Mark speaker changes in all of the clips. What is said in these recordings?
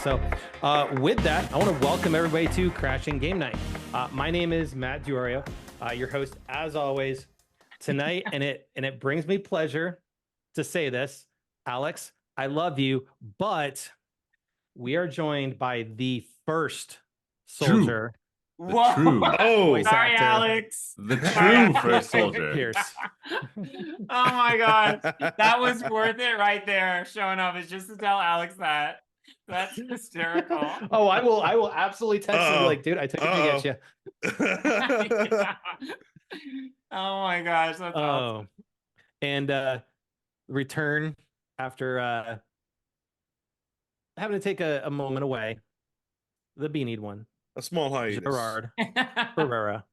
Speaker 1: So with that, I want to welcome everybody to Crashing Game Night. My name is Matt Diorio, your host as always tonight, and it brings me pleasure to say this, Alex, I love you, but we are joined by the first soldier.
Speaker 2: The true.
Speaker 1: Voice
Speaker 3: Sorry,
Speaker 1: actor.
Speaker 3: Alex.
Speaker 2: The true first soldier.
Speaker 1: Pierce.
Speaker 3: Oh my gosh. That was worth it right there. Showing up is just to tell Alex that. That's hysterical.
Speaker 1: Oh, I will absolutely text him and be like, dude, I took it to get you.
Speaker 3: Yeah. Oh my gosh. That's awesome.
Speaker 1: And return after having to take a moment away. The beanied one.
Speaker 4: A small hiatus.
Speaker 1: Gerard Ferreira.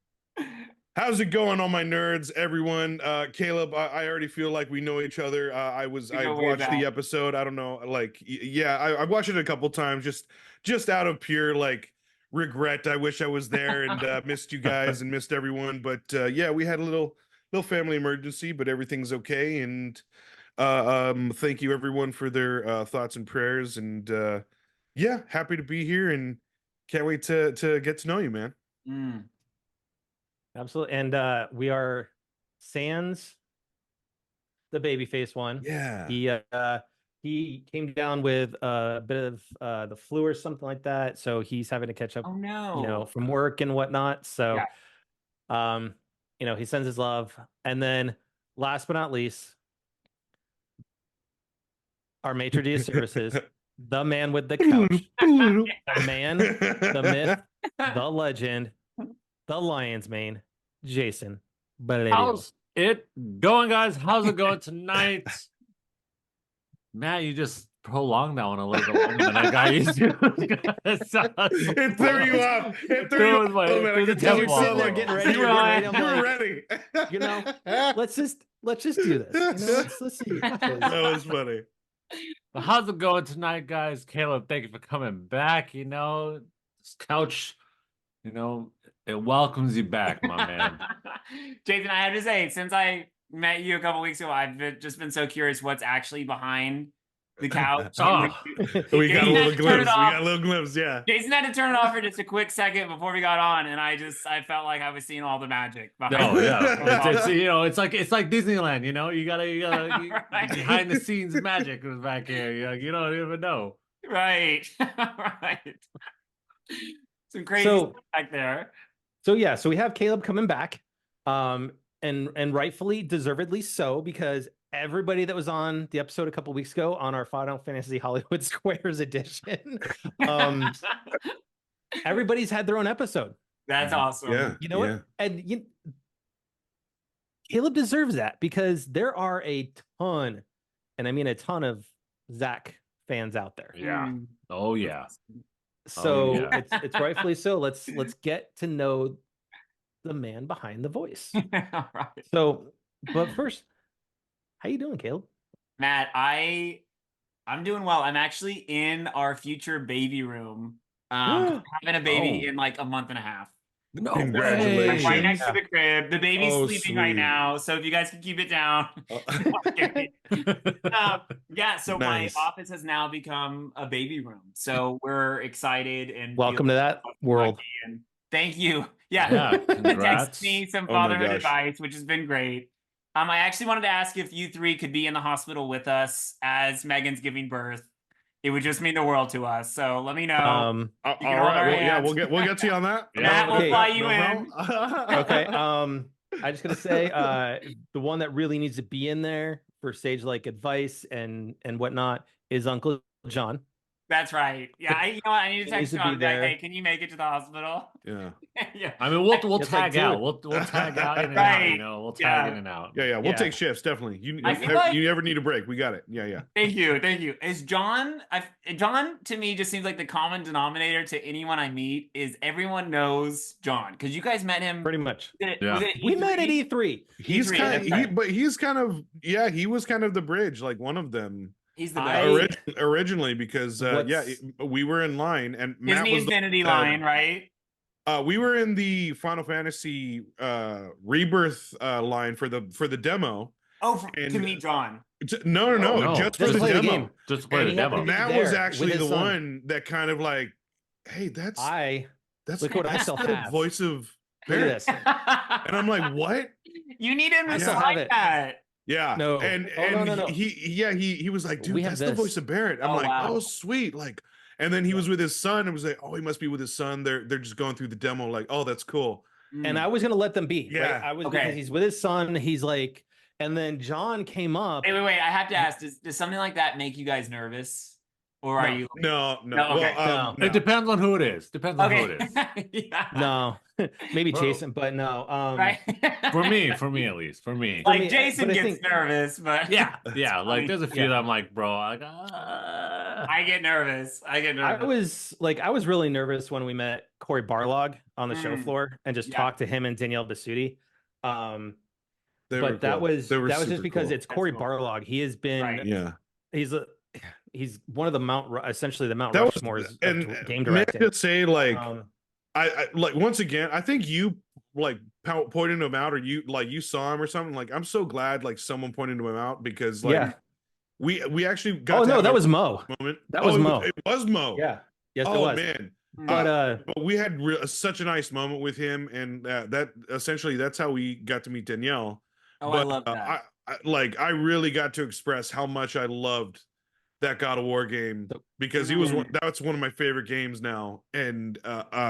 Speaker 4: How's it going, all my nerds, everyone? Caleb, I already feel like we know each other. I watched the episode. I don't know, I watched it a couple times, just out of pure regret. I wish I was there and missed you guys and missed everyone. But we had a little family emergency, but everything's okay. And thank you everyone for their thoughts and prayers. And happy to be here and can't wait to get to know you, man.
Speaker 1: Absolutely. And we are sans the babyface one.
Speaker 4: Yeah.
Speaker 1: He came down with a bit of the flu or something like that, so he's having to catch up.
Speaker 3: Oh no.
Speaker 1: From work and whatnot. So he sends his love. And then last but not least, our maitre d' services, the man with the couch, the man, the myth, the legend, the lion's mane, Jason.
Speaker 2: How's it going, guys? How's it going tonight? Matt, you just prolonged that one a little bit longer than I got used to.
Speaker 4: It threw you up. It threw you up.
Speaker 1: I could tell you're sitting there getting ready.
Speaker 4: You were ready.
Speaker 1: Let's just do this. Let's see.
Speaker 4: That was funny.
Speaker 2: Well, how's it going tonight, guys? Caleb, thank you for coming back. This couch, it welcomes you back, my man.
Speaker 3: Jason, I have to say, since I met you a couple weeks ago, I've just been so curious what's actually behind the couch.
Speaker 4: We got a little glimpse. Yeah.
Speaker 3: Jason had to turn it off for just a quick second before we got on, and I felt like I was seeing all the magic behind
Speaker 2: it's like Disneyland, you gotta
Speaker 3: right.
Speaker 2: behind the scenes magic was back here. You don't even know.
Speaker 3: Right. Right. Some crazy stuff back there.
Speaker 1: So we have Caleb coming back. And rightfully, deservedly so, because everybody that was on the episode a couple weeks ago on our Final Fantasy Hollywood Squares edition, everybody's had their own episode.
Speaker 3: That's awesome.
Speaker 4: Yeah.
Speaker 1: You know what? And Caleb deserves that, because there are a ton, and I mean a ton, of Zack fans out there.
Speaker 2: Yeah. Oh yeah.
Speaker 1: So it's rightfully so. Let's get to know the man behind the voice.
Speaker 3: Right.
Speaker 1: So, but first, how you doing, Caleb?
Speaker 3: Matt, I'm doing well. I'm actually in our future baby room. Having a baby in like a month and a half.
Speaker 2: No,
Speaker 4: congratulations.
Speaker 3: Right next to the crib. The baby's sleeping
Speaker 4: sweet.
Speaker 3: right now, so if you guys can keep it down. So
Speaker 4: Nice.
Speaker 3: My office has now become a baby room. So we're excited and
Speaker 1: Welcome to that world.
Speaker 3: And thank you. Yeah. Text me some fatherhood advice, which has been great. I actually wanted to ask if you three could be in the hospital with us as Megan's giving birth. It would just mean the world to us. So let me know.
Speaker 4: All right. We'll get to you on that.
Speaker 3: Matt will fly you in.
Speaker 1: Okay. I just gotta say, the one that really needs to be in there for stage advice and whatnot is Uncle John.
Speaker 3: That's right. Yeah, I need to text John back. Hey, can you make it to the hospital?
Speaker 4: Yeah.
Speaker 3: Yeah.
Speaker 2: I mean, we'll tag out. We'll tag out in and out. We'll tag in and out.
Speaker 4: Yeah. We'll take shifts, definitely. You ever need a break? We got it. Yeah.
Speaker 3: Thank you. Is John? John to me just seems like the common denominator to anyone I meet is everyone knows John, because you guys met him
Speaker 1: pretty much.
Speaker 3: We
Speaker 1: met at E3.
Speaker 4: He was kind of the bridge, like one of them.
Speaker 3: He's the best.
Speaker 4: Originally, because we were in line and
Speaker 3: Matt was the Infinity line, right?
Speaker 4: We were in the Final Fantasy Rebirth line for the demo,
Speaker 3: To meet John.
Speaker 4: No, just for the
Speaker 1: play
Speaker 4: demo.
Speaker 1: The game.
Speaker 2: Just play the demo.
Speaker 4: And that was actually the one that kind of like, hey, that's
Speaker 1: look what I still
Speaker 4: the
Speaker 1: have.
Speaker 4: voice of
Speaker 1: Look at this.
Speaker 4: And I'm like, what?
Speaker 3: You need him to
Speaker 1: have
Speaker 3: that.
Speaker 4: Yeah.
Speaker 1: No.
Speaker 4: And
Speaker 1: no.
Speaker 4: He was like, dude, that's the voice of Barrett. I'm like,
Speaker 3: wow.
Speaker 4: oh, sweet. Like, and then he was with his son and was like, oh, he must be with his son. They're just going through the demo. Like, oh, that's cool.
Speaker 1: And I was gonna let them be.
Speaker 4: Yeah.
Speaker 1: Right? I was because he's with his son. He's like, and then John came up.
Speaker 3: Wait. I have to ask, does something like that make you guys nervous? Or are you
Speaker 4: no.
Speaker 3: Okay.
Speaker 4: Well,
Speaker 2: It depends on who it is. Depends on who it is.
Speaker 1: No. Maybe Jason, but no.
Speaker 3: Right.
Speaker 2: For me at least. For me.
Speaker 3: Like Jason gets nervous, but
Speaker 2: yeah. Like there's a few that I'm like, bro,
Speaker 3: I get nervous.
Speaker 1: I was really nervous when we met Corey Barlog on the show floor and just talked to him and Danielle Basutti. But that was just because it's Corey Barlog. He has been he's one of the essentially the Mount Rushmore's game directing.
Speaker 4: May I just say, like, I like, once again, I think you like pointed him out, or you saw him or something. Like, I'm so glad like someone pointed him out, because like we actually got.
Speaker 1: Oh no, that was Mo.
Speaker 4: Moment.
Speaker 1: That was Mo.
Speaker 4: It was Mo.
Speaker 1: Yeah. Yes, it
Speaker 4: Oh
Speaker 1: was.
Speaker 4: man.
Speaker 1: But
Speaker 4: we had such a nice moment with him, and that essentially that's how we got to meet Danielle.
Speaker 3: Oh, I love that.
Speaker 4: I really got to express how much I loved that God of War game, because that's one of my favorite games now, and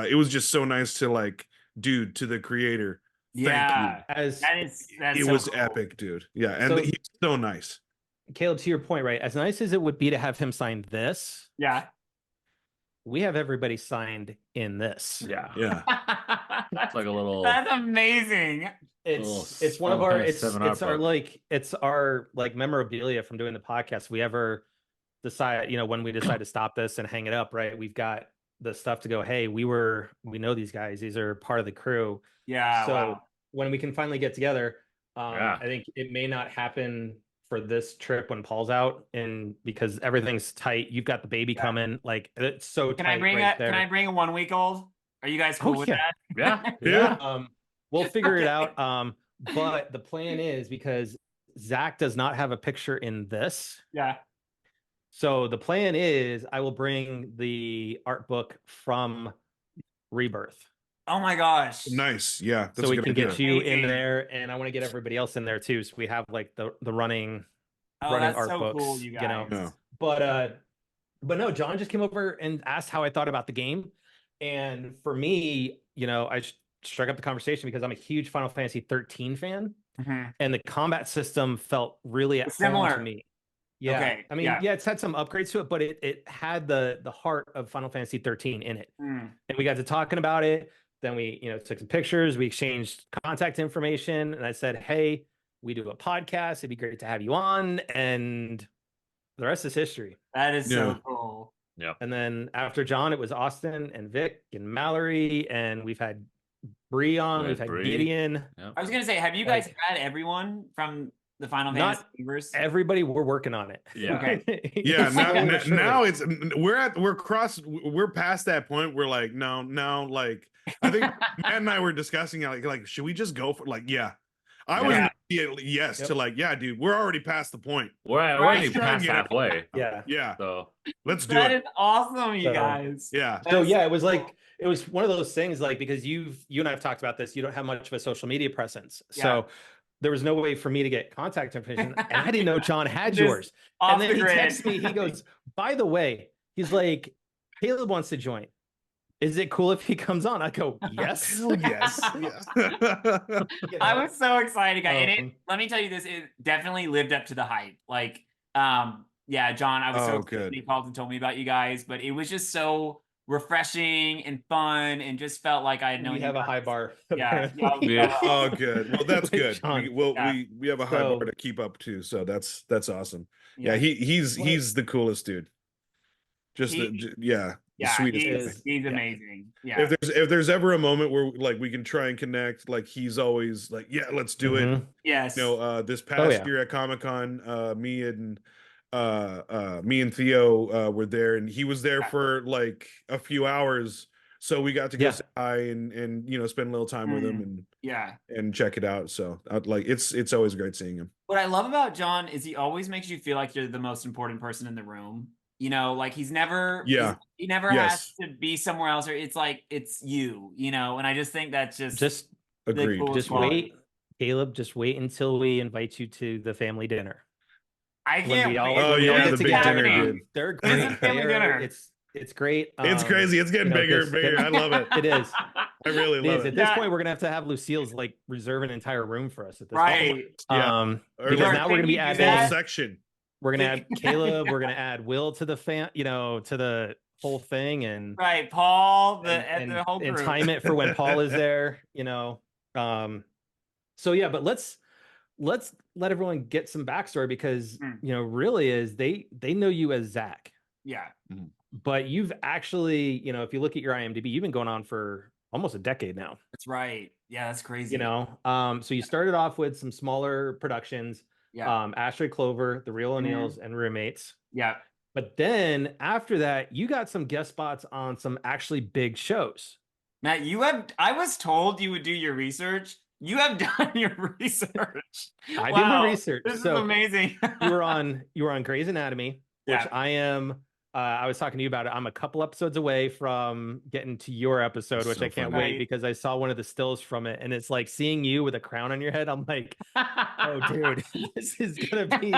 Speaker 4: it was just so nice to like, dude, to the creator.
Speaker 3: Yeah,
Speaker 4: it was cool. Epic, dude. Yeah, and he's so nice.
Speaker 1: Caleb, to your point, right? As nice as it would be to have him sign this, we have everybody signed in this.
Speaker 2: Yeah.
Speaker 3: That's
Speaker 2: like a little.
Speaker 3: That's amazing.
Speaker 1: It's one of our it's our like memorabilia from doing the podcast. We ever decide, when we decide to stop this and hang it up, right? We've got the stuff to go, hey, we know these guys. These are part of the crew.
Speaker 3: Yeah.
Speaker 1: So when we can finally get together, I think it may not happen for this trip when Paul's out, and because everything's tight. You've got the baby coming, like it's so
Speaker 3: can
Speaker 1: tight.
Speaker 3: Can I bring a 1-week-old? Are you guys cool with that?
Speaker 2: Yeah.
Speaker 1: We'll figure it out. But the plan is, because Zach does not have a picture in this.
Speaker 3: Yeah.
Speaker 1: So the plan is I will bring the art book from Rebirth.
Speaker 3: Oh my gosh.
Speaker 4: Nice. Yeah.
Speaker 1: So we can get you in there, and I want to get everybody else in there too. So we have like the running art books,
Speaker 3: cool, you guys.
Speaker 1: But no, John just came over and asked how I thought about the game. And for me, I struck up the conversation because I'm a huge Final Fantasy 13 fan, and the combat system felt really similar to me. Yeah.
Speaker 3: Okay.
Speaker 1: I mean, it's had some upgrades to it, but it had the heart of Final Fantasy 13 in it. And we got to talking about it. Then we, took some pictures, we exchanged contact information, and I said, hey, we do a podcast. It'd be great to have you on. And the rest is history.
Speaker 3: That is so cool.
Speaker 2: Yeah.
Speaker 1: And then after John, it was Austin and Vic and Mallory, and we've had Bree on, we've had Gideon.
Speaker 3: Yep. I was going to say, have you guys had everyone from the Final Fantasy universe?
Speaker 1: Everybody, we're working on it.
Speaker 2: Yeah.
Speaker 3: Okay.
Speaker 4: Yeah. Now it's we're past that point. We're like, no, like I think Matt and I were discussing like should we just go for I was to like, dude, we're already past the point.
Speaker 2: We're already past halfway.
Speaker 1: Yeah.
Speaker 2: So
Speaker 4: let's do it.
Speaker 3: That is awesome, you guys.
Speaker 4: Yeah.
Speaker 1: So it was one of those things, like, because you and I have talked about this, you don't have much of a social media presence. So there was no way for me to get contact information, and I didn't know John had yours. And then he texts me, he goes, by the way, he's like, Caleb wants to join. Is it cool if he comes on? I go, yes.
Speaker 4: Hell yes.
Speaker 3: I was so excited, guys. And let me tell you this, it definitely lived up to the hype. Like, John, I was so good. He called and told me about you guys, but it was just so refreshing and fun, and just felt like I had known.
Speaker 1: We have a high bar.
Speaker 3: Yeah.
Speaker 4: Oh, good. Well, that's good. We have a high bar to keep up to, so that's awesome. Yeah, he's the coolest dude. Just the sweetest.
Speaker 3: He's amazing. Yeah.
Speaker 4: If there's ever a moment where like we can try and connect, like he's always like, let's do it.
Speaker 3: Yes.
Speaker 4: This past year at Comic-Con, me and Theo were there, and he was there for like a few hours, so we got to go say and spend a little time with him and check it out. So like it's always great seeing him.
Speaker 3: What I love about John is he always makes you feel like you're the most important person in the room. Like he never has to be somewhere else, or it's like it's you, and I just think that's just
Speaker 4: agreed.
Speaker 1: Just wait, Caleb. Just wait until we invite you to the family dinner.
Speaker 3: I can't wait.
Speaker 4: The big dinner, dude.
Speaker 1: They're great.
Speaker 3: Family dinner.
Speaker 1: It's great.
Speaker 4: It's crazy. It's getting bigger and bigger. I love it.
Speaker 1: It is.
Speaker 4: I really love it.
Speaker 1: At this point, we're gonna have Lucille's like reserve an entire room for us at this
Speaker 3: point.
Speaker 1: Yeah. Because now we're gonna be adding
Speaker 4: a section.
Speaker 1: We're gonna add Caleb. We're gonna add Will to the to the whole thing, and
Speaker 3: Paul, the whole crew.
Speaker 1: And time it for when Paul is there. So yeah, but let's let everyone get some backstory because really is they know you as Zack.
Speaker 3: Yeah.
Speaker 4: Mm-hmm.
Speaker 1: But you've actually, if you look at your IMDb, you've been going on for almost a decade now.
Speaker 3: That's right. Yeah, that's crazy.
Speaker 1: So you started off with some smaller productions.
Speaker 3: Yeah.
Speaker 1: Ashley Clover, The Real O'Neills, and Roommates.
Speaker 3: Yeah.
Speaker 1: But then after that, you got some guest spots on some actually big shows.
Speaker 3: Matt, I was told you would do your research. You have done your research.
Speaker 1: I did my research.
Speaker 3: This is amazing.
Speaker 1: you were on Grey's Anatomy, which I am. I was talking to you about it. I'm a couple episodes away from getting to your episode, which I can't wait because I saw one of the stills from it, and it's like seeing you with a crown on your head. I'm like, oh, dude, this is gonna be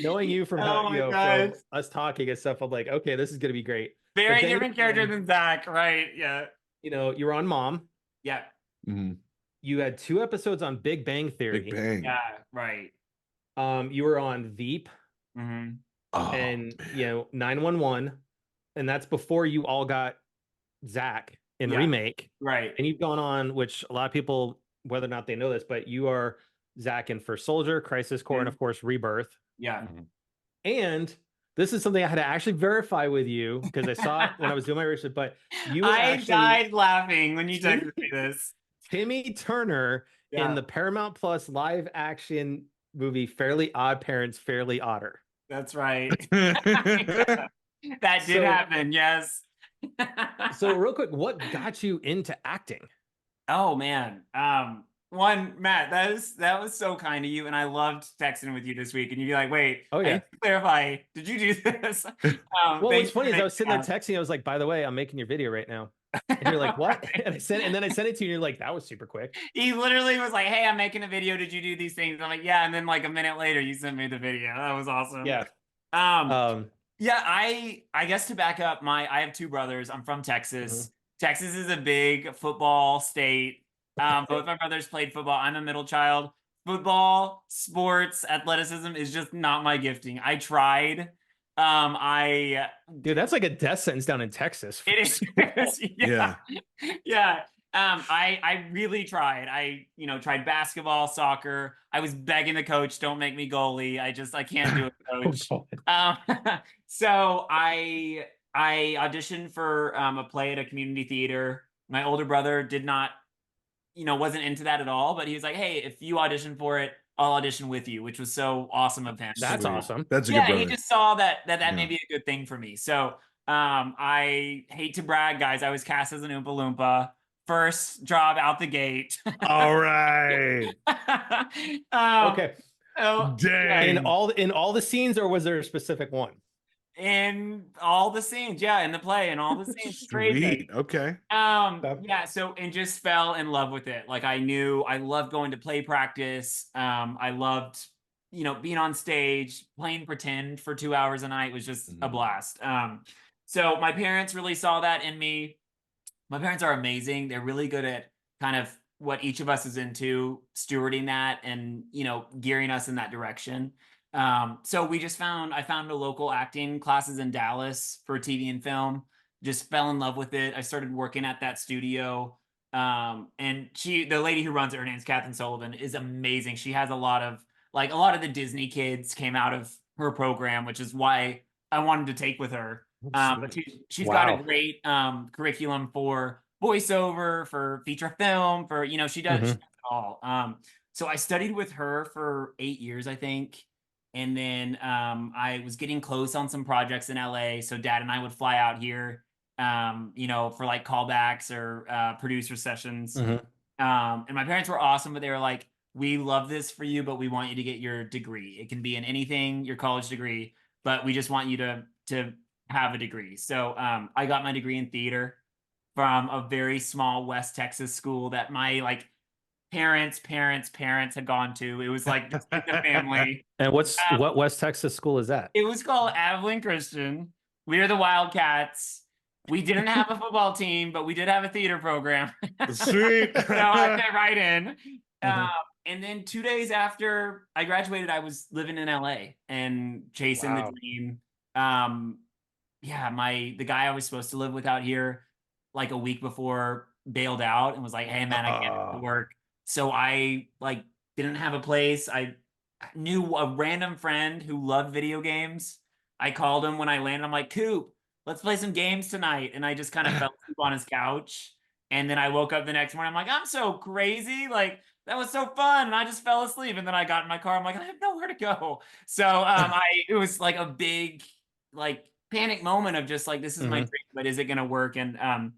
Speaker 1: knowing you from from us talking and stuff. I'm like, okay, this is gonna be great.
Speaker 3: Very different character than Zack, right? Yeah.
Speaker 1: You were on Mom.
Speaker 3: Yeah.
Speaker 4: Mm-hmm.
Speaker 1: You had 2 episodes on Big Bang Theory.
Speaker 4: Big Bang.
Speaker 3: Yeah. Right.
Speaker 1: You were on Veep.
Speaker 3: Mm-hmm.
Speaker 1: And 911, and that's before you all got Zack in Remake,
Speaker 3: right?
Speaker 1: And you've gone on, which a lot of people, whether or not they know this, but you are Zack in First Soldier, Crisis Core, and of course Rebirth.
Speaker 3: Yeah.
Speaker 1: And this is something I had to actually verify with you because I saw it when I was doing my research. But
Speaker 3: I died laughing when you texted me this.
Speaker 1: Timmy Turner in the Paramount Plus live action movie Fairly Odd Parents, Fairly Odder.
Speaker 3: That's right. That did happen. Yes.
Speaker 1: So real quick, what got you into acting?
Speaker 3: Oh man. One, Matt, that was so kind of you, and I loved texting with you this week. And you'd be like, "Wait, I need to clarify. Did you do this?"
Speaker 1: Well, what's funny is I was sitting there texting. I was like, "By the way, I'm making your video right now." And you're like, "What?" And then I sent it to you. And you're like, "That was super quick."
Speaker 3: He literally was like, "Hey, I'm making a video. Did you do these things?" I'm like, "Yeah." And then like a minute later, you sent me the video. That was awesome.
Speaker 1: Yeah.
Speaker 3: Yeah. I guess to back up, I have 2 brothers. I'm from Texas.
Speaker 1: Mm-hmm.
Speaker 3: Texas is a big football state. Both my brothers played football. I'm a middle child. Football, sports, athleticism is just not my gifting. I tried.
Speaker 1: Dude, that's like a death sentence down in Texas.
Speaker 3: It is. Yeah. I really tried. I tried basketball, soccer. I was begging the coach, don't make me goalie. I can't do it, coach. So I auditioned for a play at a community theater. My older brother did not, wasn't into that at all, but he was like, "Hey, if you audition for it, I'll audition with you," which was so awesome of him.
Speaker 1: That's awesome.
Speaker 4: That's a good brother.
Speaker 3: He just saw that may be a good thing for me. So I hate to brag, guys. I was cast as an Oompa Loompa. First job out the gate.
Speaker 4: All right.
Speaker 1: Okay.
Speaker 4: Dang.
Speaker 1: In all the scenes, or was there a specific one?
Speaker 3: In all the scenes, in the play, and all the scenes. Crazy.
Speaker 4: Okay.
Speaker 3: So and just fell in love with it. Like I loved going to play practice. I loved, being on stage, playing pretend for 2 hours a night was just a blast. So my parents really saw that in me. My parents are amazing. They're really good at kind of what each of us is into, stewarding that and, gearing us in that direction. So I found a local acting classes in Dallas for TV and film, just fell in love with it. I started working at that studio. And the lady who runs it, her name's Catherine Sullivan, is amazing. She has a lot of the Disney kids came out of her program, which is why I wanted to take with her. But she's got a great curriculum for voiceover, for feature film, for she does it all. So I studied with her for 8 years, I think. And then I was getting close on some projects in LA. So Dad and I would fly out here you know, for like callbacks or producer sessions.
Speaker 1: Mhm.
Speaker 3: And my parents were awesome, but they were like, we love this for you, but we want you to get your degree. It can be in anything, your college degree, but we just want you to have a degree. So I got my degree in theater from a very small West Texas school that my like parents had gone to. It was like just in the family.
Speaker 1: And what West Texas school is that?
Speaker 3: It was called Abilene Christian. We are the Wildcats. We didn't have a football team, but we did have a theater program.
Speaker 4: Sweet.
Speaker 3: So I fit right in.
Speaker 1: Mhm.
Speaker 3: And then 2 days after I graduated, I was living in LA and chasing the
Speaker 1: Wow.
Speaker 3: dream. Yeah, the guy I was supposed to live with out here, like a week before, bailed out and was like, "Hey man, I can't do the work." So I like didn't have a place. I knew a random friend who loved video games. I called him when I landed. I'm like, "Coop, let's play some games tonight." And I just kind of fell asleep on his couch. And then I woke up the next morning. I'm like, I'm so crazy. Like, that was so fun. And I just fell asleep. And then I got in my car. I'm like, I have nowhere to go. So it was like a big like panic moment of just like, this is my dream, but is it gonna work? And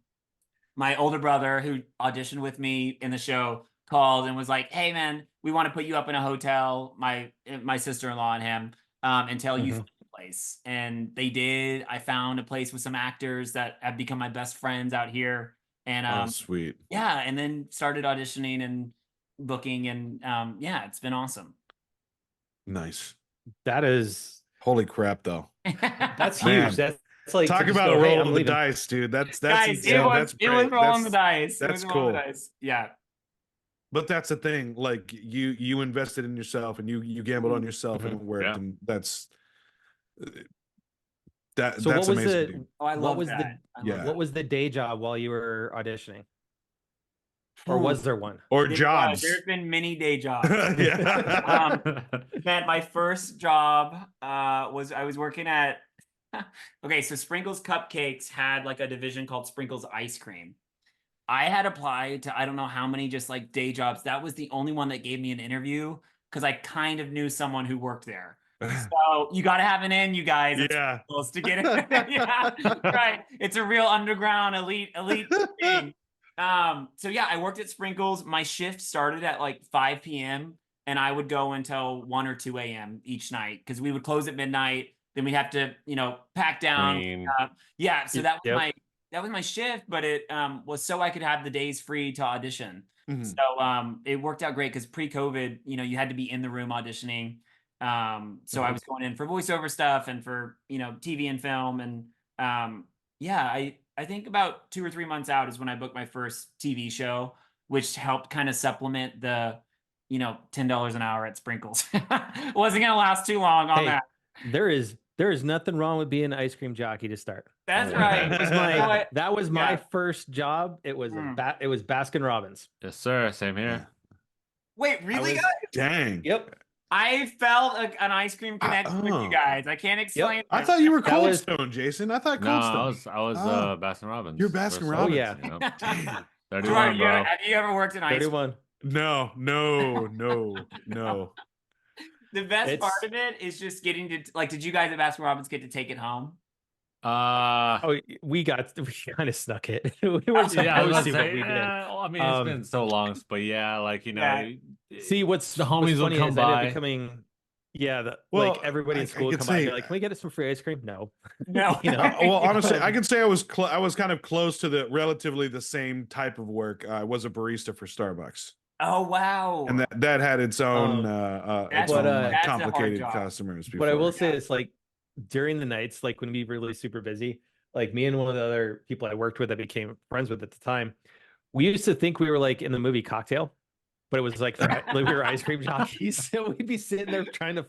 Speaker 3: my older brother who auditioned with me in the show called and was like, "Hey man, we want to put you up in a hotel, my sister-in-law and him, until you find a place." And they did. I found a place with some actors that have become my best friends out here. And
Speaker 4: Sweet.
Speaker 3: yeah, and then started auditioning and booking, and yeah, it's been awesome.
Speaker 4: Nice.
Speaker 1: That is
Speaker 4: holy crap, though.
Speaker 1: That's
Speaker 4: Man.
Speaker 1: huge. That's like
Speaker 4: talk about a roll of the dice, dude. That's
Speaker 3: guys,
Speaker 4: insane.
Speaker 3: it was rolling the dice.
Speaker 4: That's cool.
Speaker 3: Yeah.
Speaker 4: But that's the thing. Like you invested in yourself and you gambled on yourself and it worked, and that's that.
Speaker 1: So
Speaker 4: that's
Speaker 1: what was
Speaker 4: amazing.
Speaker 1: what was the day job while you were auditioning? Or was there one?
Speaker 4: Or jobs?
Speaker 3: There's been many day jobs.
Speaker 4: Yeah.
Speaker 3: Man, my first job was I was working at okay, so Sprinkles Cupcakes had like a division called Sprinkles Ice Cream. I had applied to I don't know how many just like day jobs. That was the only one that gave me an interview because I kind of knew someone who worked there. So you got to have an in, you guys. It's supposed to get it. Yeah, right. It's a real underground elite thing. So yeah, I worked at Sprinkles. My shift started at like 5 p.m. and I would go until 1 or 2 a.m. each night because we would close at midnight. Then we'd have to, pack down. Yeah, so that was my shift, but it was so I could have the days free to audition. So it worked out great because pre-COVID, you had to be in the room auditioning. So I was going in for voiceover stuff and for TV and film, and yeah, I think about 2 or 3 months out is when I booked my first TV show, which helped kind of supplement the $10 an hour at Sprinkles. Wasn't gonna last too long on that.
Speaker 1: There is nothing wrong with being an ice cream jockey to start.
Speaker 3: That's right.
Speaker 1: That was my first job. It was it was Baskin Robbins.
Speaker 2: Yes, sir. Same here.
Speaker 3: Wait, really?
Speaker 4: Dang.
Speaker 1: Yep.
Speaker 3: I felt an ice cream connection with you guys. I can't explain.
Speaker 4: I thought you were Cold Stone, Jason. I thought Cold Stone.
Speaker 2: I was Baskin Robbins.
Speaker 4: You're Baskin Robbins.
Speaker 1: Oh yeah.
Speaker 2: Damn. 31, bro.
Speaker 3: Have you ever worked in ice cream?
Speaker 1: 31.
Speaker 4: No.
Speaker 3: The best part of it is just getting to did you guys at Baskin Robbins get to take it home?
Speaker 1: We kind of snuck it. We
Speaker 2: were supposed to, but we did. I mean, it's been so long, but
Speaker 1: see what's
Speaker 2: the homies will come by.
Speaker 1: Like everybody in school would come by and be like, "Can we get us some free ice cream?" No.
Speaker 3: Well,
Speaker 4: honestly, I could say I was kind of close to the relatively the same type of work. I was a barista for Starbucks.
Speaker 3: Oh wow!
Speaker 4: And that had its own complicated customers.
Speaker 1: But I will say it's like during the nights, like when we were really super busy, like me and one of the other people I worked with that became friends with at the time, we used to think we were like in the movie Cocktail, but it was like we were ice cream jockeys. So we'd be sitting there trying to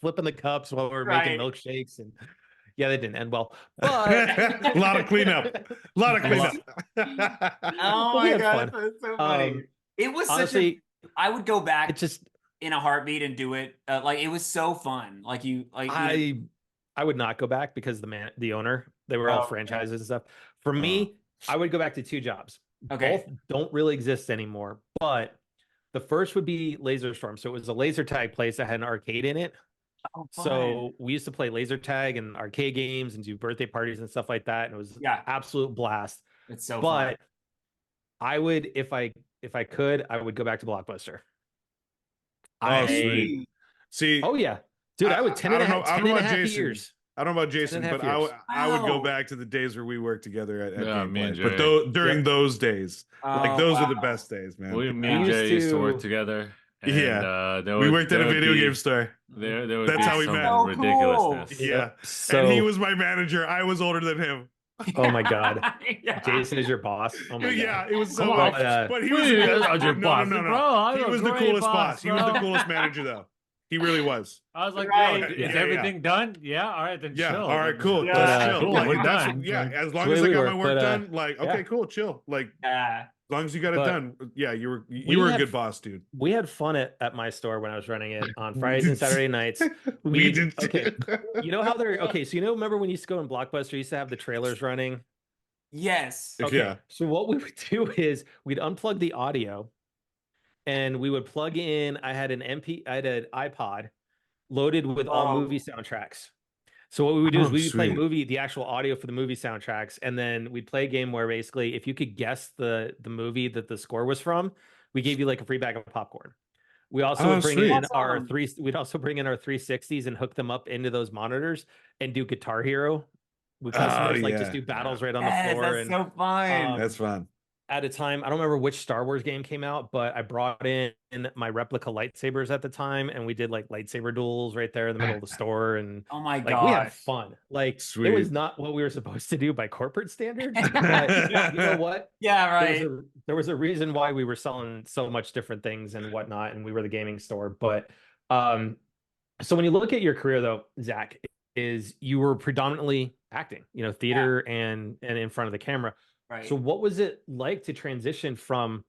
Speaker 1: flipping the cups while we were making milkshakes, and yeah, they didn't end well. But
Speaker 4: a lot of cleanup.
Speaker 3: Oh my god, that's so funny. It was honestly, I would go back in a heartbeat and do it. It was so fun.
Speaker 1: I would not go back because the owner, they were all franchises and stuff. For me, I would go back to 2 jobs.
Speaker 3: Okay.
Speaker 1: Both don't really exist anymore, but the first would be Laser Storm. So it was a laser tag place that had an arcade in it. So we used to play laser tag and arcade games and do birthday parties and stuff like that. And it was absolute blast.
Speaker 3: It's so
Speaker 1: fun.
Speaker 3: But
Speaker 1: I would, if I could, I would go back to Blockbuster.
Speaker 4: Sweet. See,
Speaker 1: oh yeah, dude, I would 10 and a half
Speaker 4: Jason.
Speaker 1: years.
Speaker 4: I don't know about Jason, but I would go back to the days where we worked together at Gameplay. But during those days, those are the best days, man.
Speaker 2: Me and Jay used to work together. And,
Speaker 4: we worked at a video game store.
Speaker 2: That's how we met. Ridiculousness.
Speaker 4: Yeah. And he was my manager. I was older than him.
Speaker 1: Oh my God. Jason is your boss. Oh my God.
Speaker 4: Yeah, it was so much. But he was your boss. No. He was the coolest boss. He was the coolest manager, though. He really was.
Speaker 2: I was like, is everything done? Yeah. All right, then chill.
Speaker 4: All right, cool.
Speaker 2: Chill.
Speaker 4: Cool. Like, as long as I got my work done, like, okay, cool, chill. Like, as long as you got it done. Yeah, you were a good boss, dude.
Speaker 1: We had fun at my store when I was running it on Fridays and Saturday nights.
Speaker 4: We did.
Speaker 1: Okay. You know how they're so remember when you used to go in Blockbuster, you used to have the trailers running?
Speaker 3: Yes.
Speaker 1: Okay. Yeah. So what we would do is we'd unplug the audio and we would plug in. I had an iPod loaded with all movie soundtracks. So what we would do is we would play the actual audio for the movie soundtracks, and then we'd play a game where basically if you could guess the movie that the score was from, we gave you like a free bag of popcorn. We also would bring in we'd also bring in our 360s and hook them up into those monitors and do Guitar Hero with customers, just do battles right on the floor.
Speaker 3: That's so fun.
Speaker 4: That's fun.
Speaker 1: At a time, I don't remember which Star Wars game came out, but I brought in my replica lightsabers at the time, and we did like lightsaber duels right there in the middle of the store. And
Speaker 3: oh my God,
Speaker 1: we had fun. Like, it was not what we were supposed to do by corporate standards, but you know what?
Speaker 3: Yeah, right.
Speaker 1: There was a reason why we were selling so much different things and whatnot, and we were the gaming store. But so when you look at your career, though, Zach, is you were predominantly acting, theater and in front of the camera.
Speaker 3: Right.
Speaker 1: So what was it like to transition from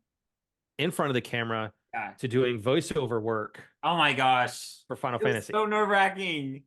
Speaker 1: in front of the camera to doing voiceover work?
Speaker 3: Oh my gosh.
Speaker 1: For Final Fantasy.
Speaker 3: So nerve-wracking.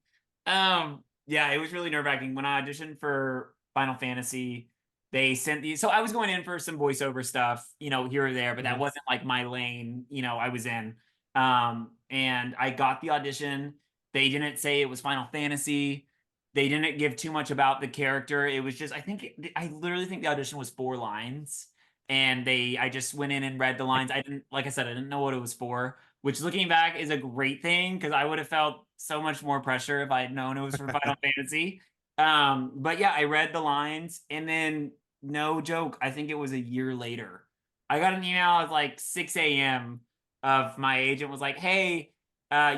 Speaker 3: It was really nerve-wracking. When I auditioned for Final Fantasy, they sent these. So I was going in for some voiceover stuff, here or there, but that wasn't like my lane, I was in. And I got the audition. They didn't say it was Final Fantasy. They didn't give too much about the character. It was just, I literally think the audition was 4 lines, and I just went in and read the lines. I didn't know what it was for, which looking back is a great thing, because I would have felt so much more pressure if I had known it was for Final Fantasy. But yeah, I read the lines, and then no joke, I think it was a year later, I got an email at like 6 a.m. of my agent was like, hey,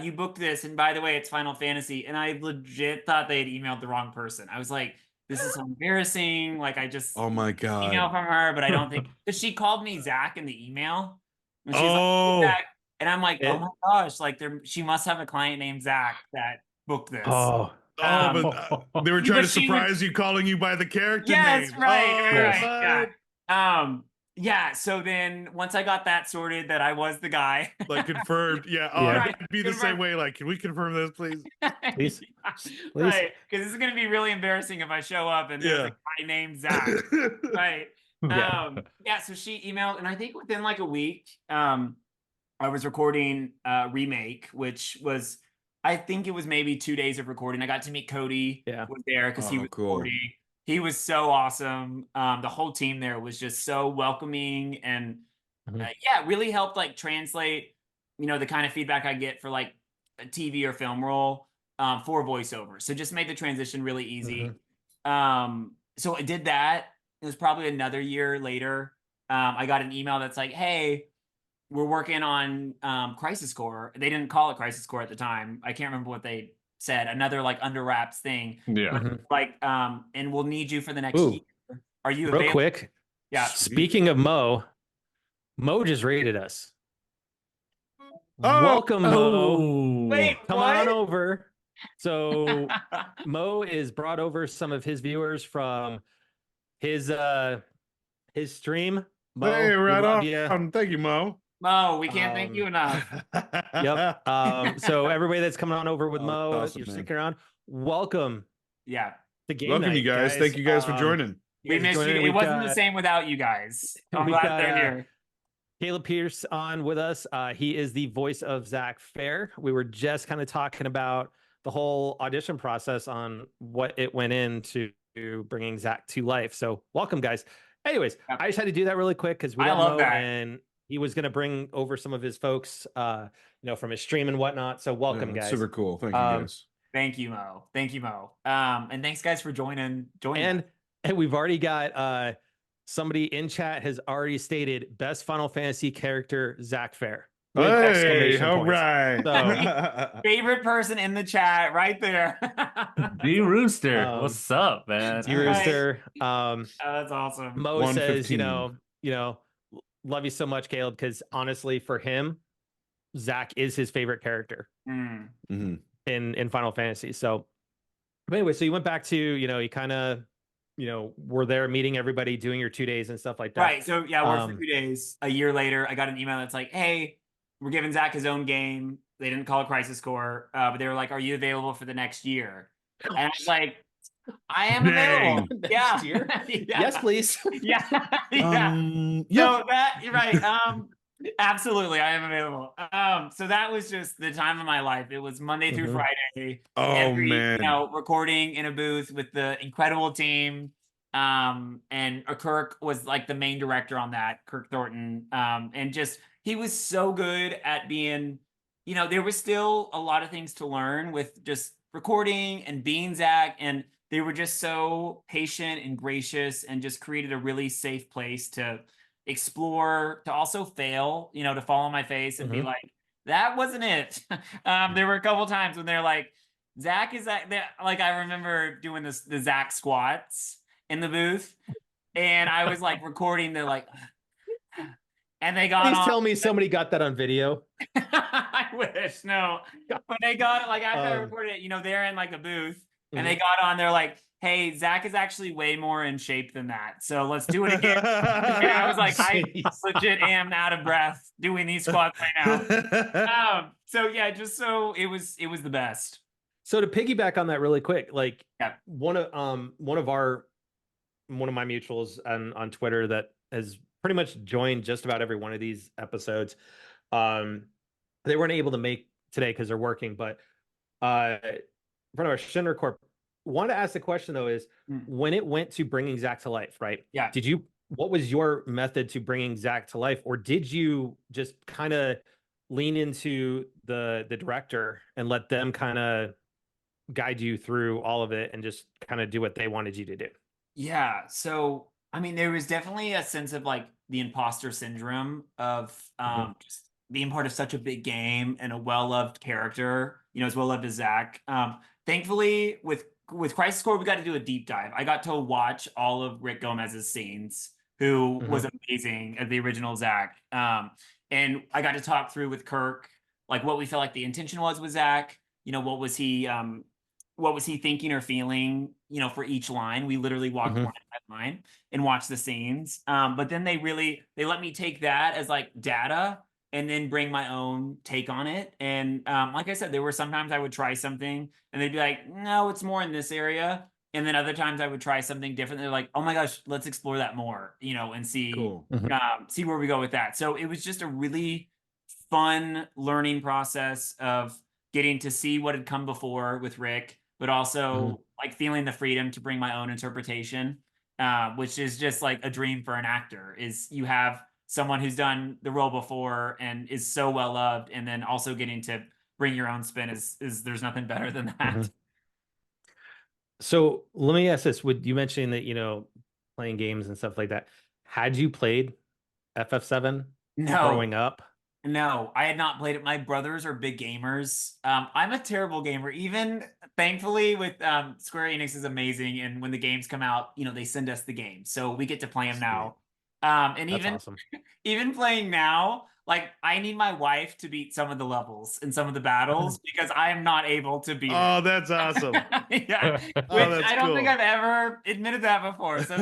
Speaker 3: you booked this, and by the way, it's Final Fantasy. And I legit thought they had emailed the wrong person. I was like, this is so embarrassing. Like, I just
Speaker 4: oh my God,
Speaker 3: email from her, but I don't think, because she called me Zach in the email. And she's like, Zach. And I'm like, oh my gosh, like she must have a client named Zach that booked this.
Speaker 1: But
Speaker 4: they were trying to surprise you, calling you by the character name.
Speaker 3: Yes, right. Yeah, so then once I got that sorted, that I was the guy.
Speaker 4: Like, confirmed. Yeah. I'd be the same way. Like, can we confirm this, please?
Speaker 1: Please.
Speaker 3: Right. Because this is going to be really embarrassing if I show up and there's a guy named Zach. Right. So she emailed, and I think within like a week, I was recording Remake, which was, I think it was maybe 2 days of recording. I got to meet Cody. Was there because he was recording. He was so awesome. The whole team there was just so welcoming, and really helped like translate, the kind of feedback I get for like a TV or film role for voiceover. So just made the transition really easy. So I did that. It was probably another year later. I got an email that's like, hey, we're working on Crisis Core. They didn't call it Crisis Core at the time. I can't remember what they said, another like under wraps thing. Like, and we'll need you for the next year. Are you
Speaker 1: real quick?
Speaker 3: Yeah.
Speaker 1: Speaking of Mo just rated us. Welcome, Mo.
Speaker 3: Wait,
Speaker 1: come on over. So Mo is brought over some of his viewers from his stream. Mo,
Speaker 4: hey, right on. Thank you, Mo.
Speaker 3: Mo, we can't thank you enough.
Speaker 1: Yep. So everybody that's coming on over with Mo, awesome, you're sticking around. Welcome.
Speaker 3: Yeah.
Speaker 1: The game
Speaker 4: welcome,
Speaker 1: night,
Speaker 4: you guys. Thank you guys for joining.
Speaker 3: We missed you. It wasn't the same without you guys. I'm glad they're here.
Speaker 1: Caleb Pierce on with us. He is the voice of Zack Fair. We were just kind of talking about the whole audition process on what it went into bringing Zack to life. So welcome, guys. Anyways, I just had to do that really quick because we don't know, and he was going to bring over some of his folks, from his stream and whatnot. So welcome, guys.
Speaker 4: Super cool. Thank you, guys.
Speaker 3: Thank you, Mo. Thank you, Mo. And thanks, guys, for joining.
Speaker 1: And we've already got somebody in chat has already stated best Final Fantasy character, Zack Fair.
Speaker 4: Hey, all right.
Speaker 3: So, favorite person in the chat right there.
Speaker 2: D Rooster. What's up, man?
Speaker 1: D Rooster.
Speaker 3: That's awesome.
Speaker 1: Mo says, love you so much, Caleb, because honestly, for him, Zack is his favorite character in Final Fantasy. So, but anyway, so you went back to, you kind of, were there meeting everybody, doing your 2 days and stuff like that.
Speaker 3: Right. So yeah, I worked for 2 days. A year later, I got an email that's like, hey, we're giving Zack his own game. They didn't call it Crisis Core, but they were like, are you available for the next year? And I was like, I am available.
Speaker 1: Next year? Yes, please.
Speaker 3: Yeah. So that, you're right. Absolutely, I am available. So that was just the time of my life. It was Monday through Friday. Man. Recording in a booth with the incredible team. And Kirk was like the main director on that, Kirk Thornton. And just he was so good at being, there was still a lot of things to learn with just recording and being Zack, and they were just so patient and gracious and just created a really safe place to explore, to also fail, to fall on my face and be like, that wasn't it. There were a couple times when they're like, Zack is that, like, I remember doing the Zack squats in the booth, and I was like recording, they're like, and they got
Speaker 1: Please tell me somebody got that on video.
Speaker 3: I wish, no. But they got it, like, after I recorded it, they're in like a booth, and they got on, they're like, hey, Zack is actually way more in shape than that, so let's do it again. And I was like, I legit am out of breath doing these squats right now. So yeah, just so it was the best.
Speaker 1: So to piggyback on that really quick, like one of my mutuals on Twitter that has pretty much joined just about every one of these episodes. They weren't able to make today because they're working, but in front of our Shinra Corp, wanted to ask the question though is when it went to bringing Zack to life, right?
Speaker 3: Yeah.
Speaker 1: What was your method to bringing Zack to life, or did you just kind of lean into the director and let them kind of guide you through all of it and just kind of do what they wanted you to do?
Speaker 3: Yeah. So, I mean, there was definitely a sense of like the imposter syndrome of just being part of such a big game and a well-loved character, as well-loved as Zack. Thankfully, with Crisis Core, we got to do a deep dive. I got to watch all of Rick Gomez's scenes, who was amazing as the original Zack. And I got to talk through with Kirk, like what we felt like the intention was with Zack. What was he thinking or feeling, for each line. We literally walked line by line and watched the scenes. But then they let me take that as like data and then bring my own take on it. And like I said, there were sometimes I would try something and they'd be like, no, it's more in this area. And then other times I would try something different. They're like, oh my gosh, let's explore that more, and see, see where we go with that. So it was just a really fun learning process of getting to see what had come before with Rick, but also like feeling the freedom to bring my own interpretation, which is just like a dream for an actor. Is you have someone who's done the role before and is so well loved, and then also getting to bring your own spin is there's nothing better than that.
Speaker 1: So let me ask this: you mentioned that playing games and stuff like that? Had you played FF7 growing up?
Speaker 3: No, I had not played it. My brothers are big gamers. I'm a terrible gamer. Even thankfully with Square Enix is amazing, and when the games come out, they send us the games, so we get to play them now. And
Speaker 1: That's
Speaker 3: even playing now, like I need my wife to beat some of the levels in some of the battles because I am not able to beat
Speaker 4: it.
Speaker 3: That's
Speaker 4: awesome.
Speaker 3: Yeah. Which I don't think I've ever admitted that before. So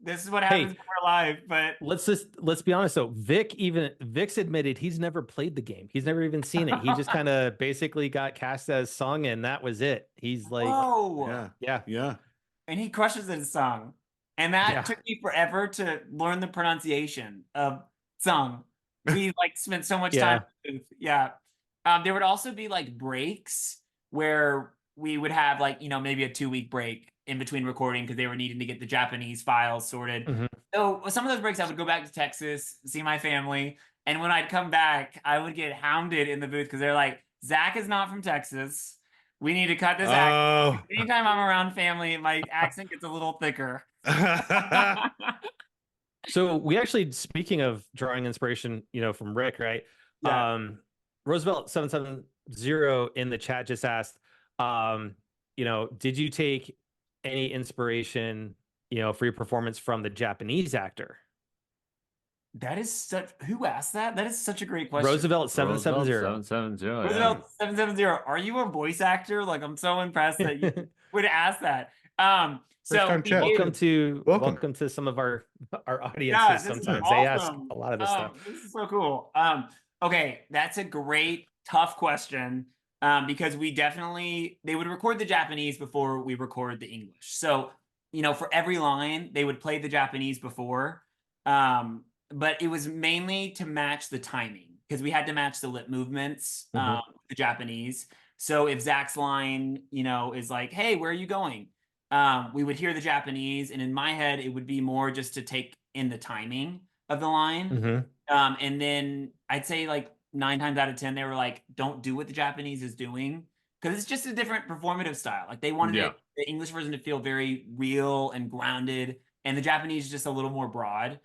Speaker 3: this is what happens when we're live. But
Speaker 1: let's be honest though. Vic's admitted he's never played the game. He's never even seen it. He just kind of basically got cast as Sung, and that was it. He's like,
Speaker 4: yeah.
Speaker 3: And he crushes his song. And that took me forever to learn the pronunciation of Sung. We like spent so much time. Yeah. There would also be like breaks where we would have like, maybe a 2-week break in between recording because they were needing to get the Japanese files sorted. So some of those breaks I would go back to Texas, see my family. And when I'd come back, I would get hounded in the booth because they're like, Zack is not from Texas. We need to cut this accent. Anytime I'm around family, my accent gets a little thicker.
Speaker 1: So we actually, speaking of drawing inspiration, from Rick, right?
Speaker 3: Yeah.
Speaker 1: Roosevelt 770 in the chat just asked, did you take any inspiration, for your performance from the Japanese actor?
Speaker 3: That is such. Who asked that? That is such a great question.
Speaker 1: Roosevelt 770.
Speaker 2: Roosevelt 770.
Speaker 3: Roosevelt 770. Are you a voice actor? Like, I'm so impressed that you would ask that. So
Speaker 1: welcome to some of our audiences. Sometimes
Speaker 3: awesome.
Speaker 1: They ask a lot of this stuff.
Speaker 3: This is so cool. Okay, that's a great, tough question. Because they would record the Japanese before we record the English. So, for every line, they would play the Japanese before. But it was mainly to match the timing because we had to match the lip movements, the Japanese. So if Zack's line, is like, "Hey, where are you going?" We would hear the Japanese, and in my head, it would be more just to take in the timing of the line. And then I'd say like 9 times out of 10, they were like, "Don't do what the Japanese is doing," because it's just a different performative style. Like they wanted the English version to feel very real and grounded, and the Japanese is just a little more broad.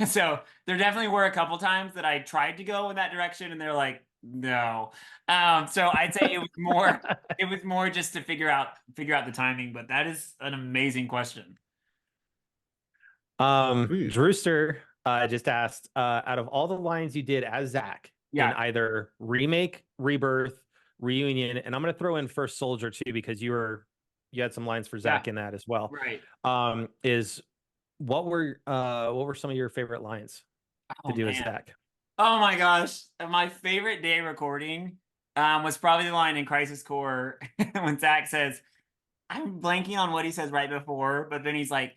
Speaker 3: So there definitely were a couple times that I tried to go in that direction and they're like, no. So I'd say it was more just to figure out the timing, but that is an amazing question.
Speaker 1: Drewster just asked, out of all the lines you did as Zack in either Remake, Rebirth, Reunion, and I'm going to throw in First Soldier too, because you had some lines for Zack in that as well.
Speaker 3: Right.
Speaker 1: What were some of your favorite lines to do as Zack?
Speaker 3: Oh my gosh. My favorite day recording was probably the line in Crisis Core when Zack says, I'm blanking on what he says right before, but then he's like,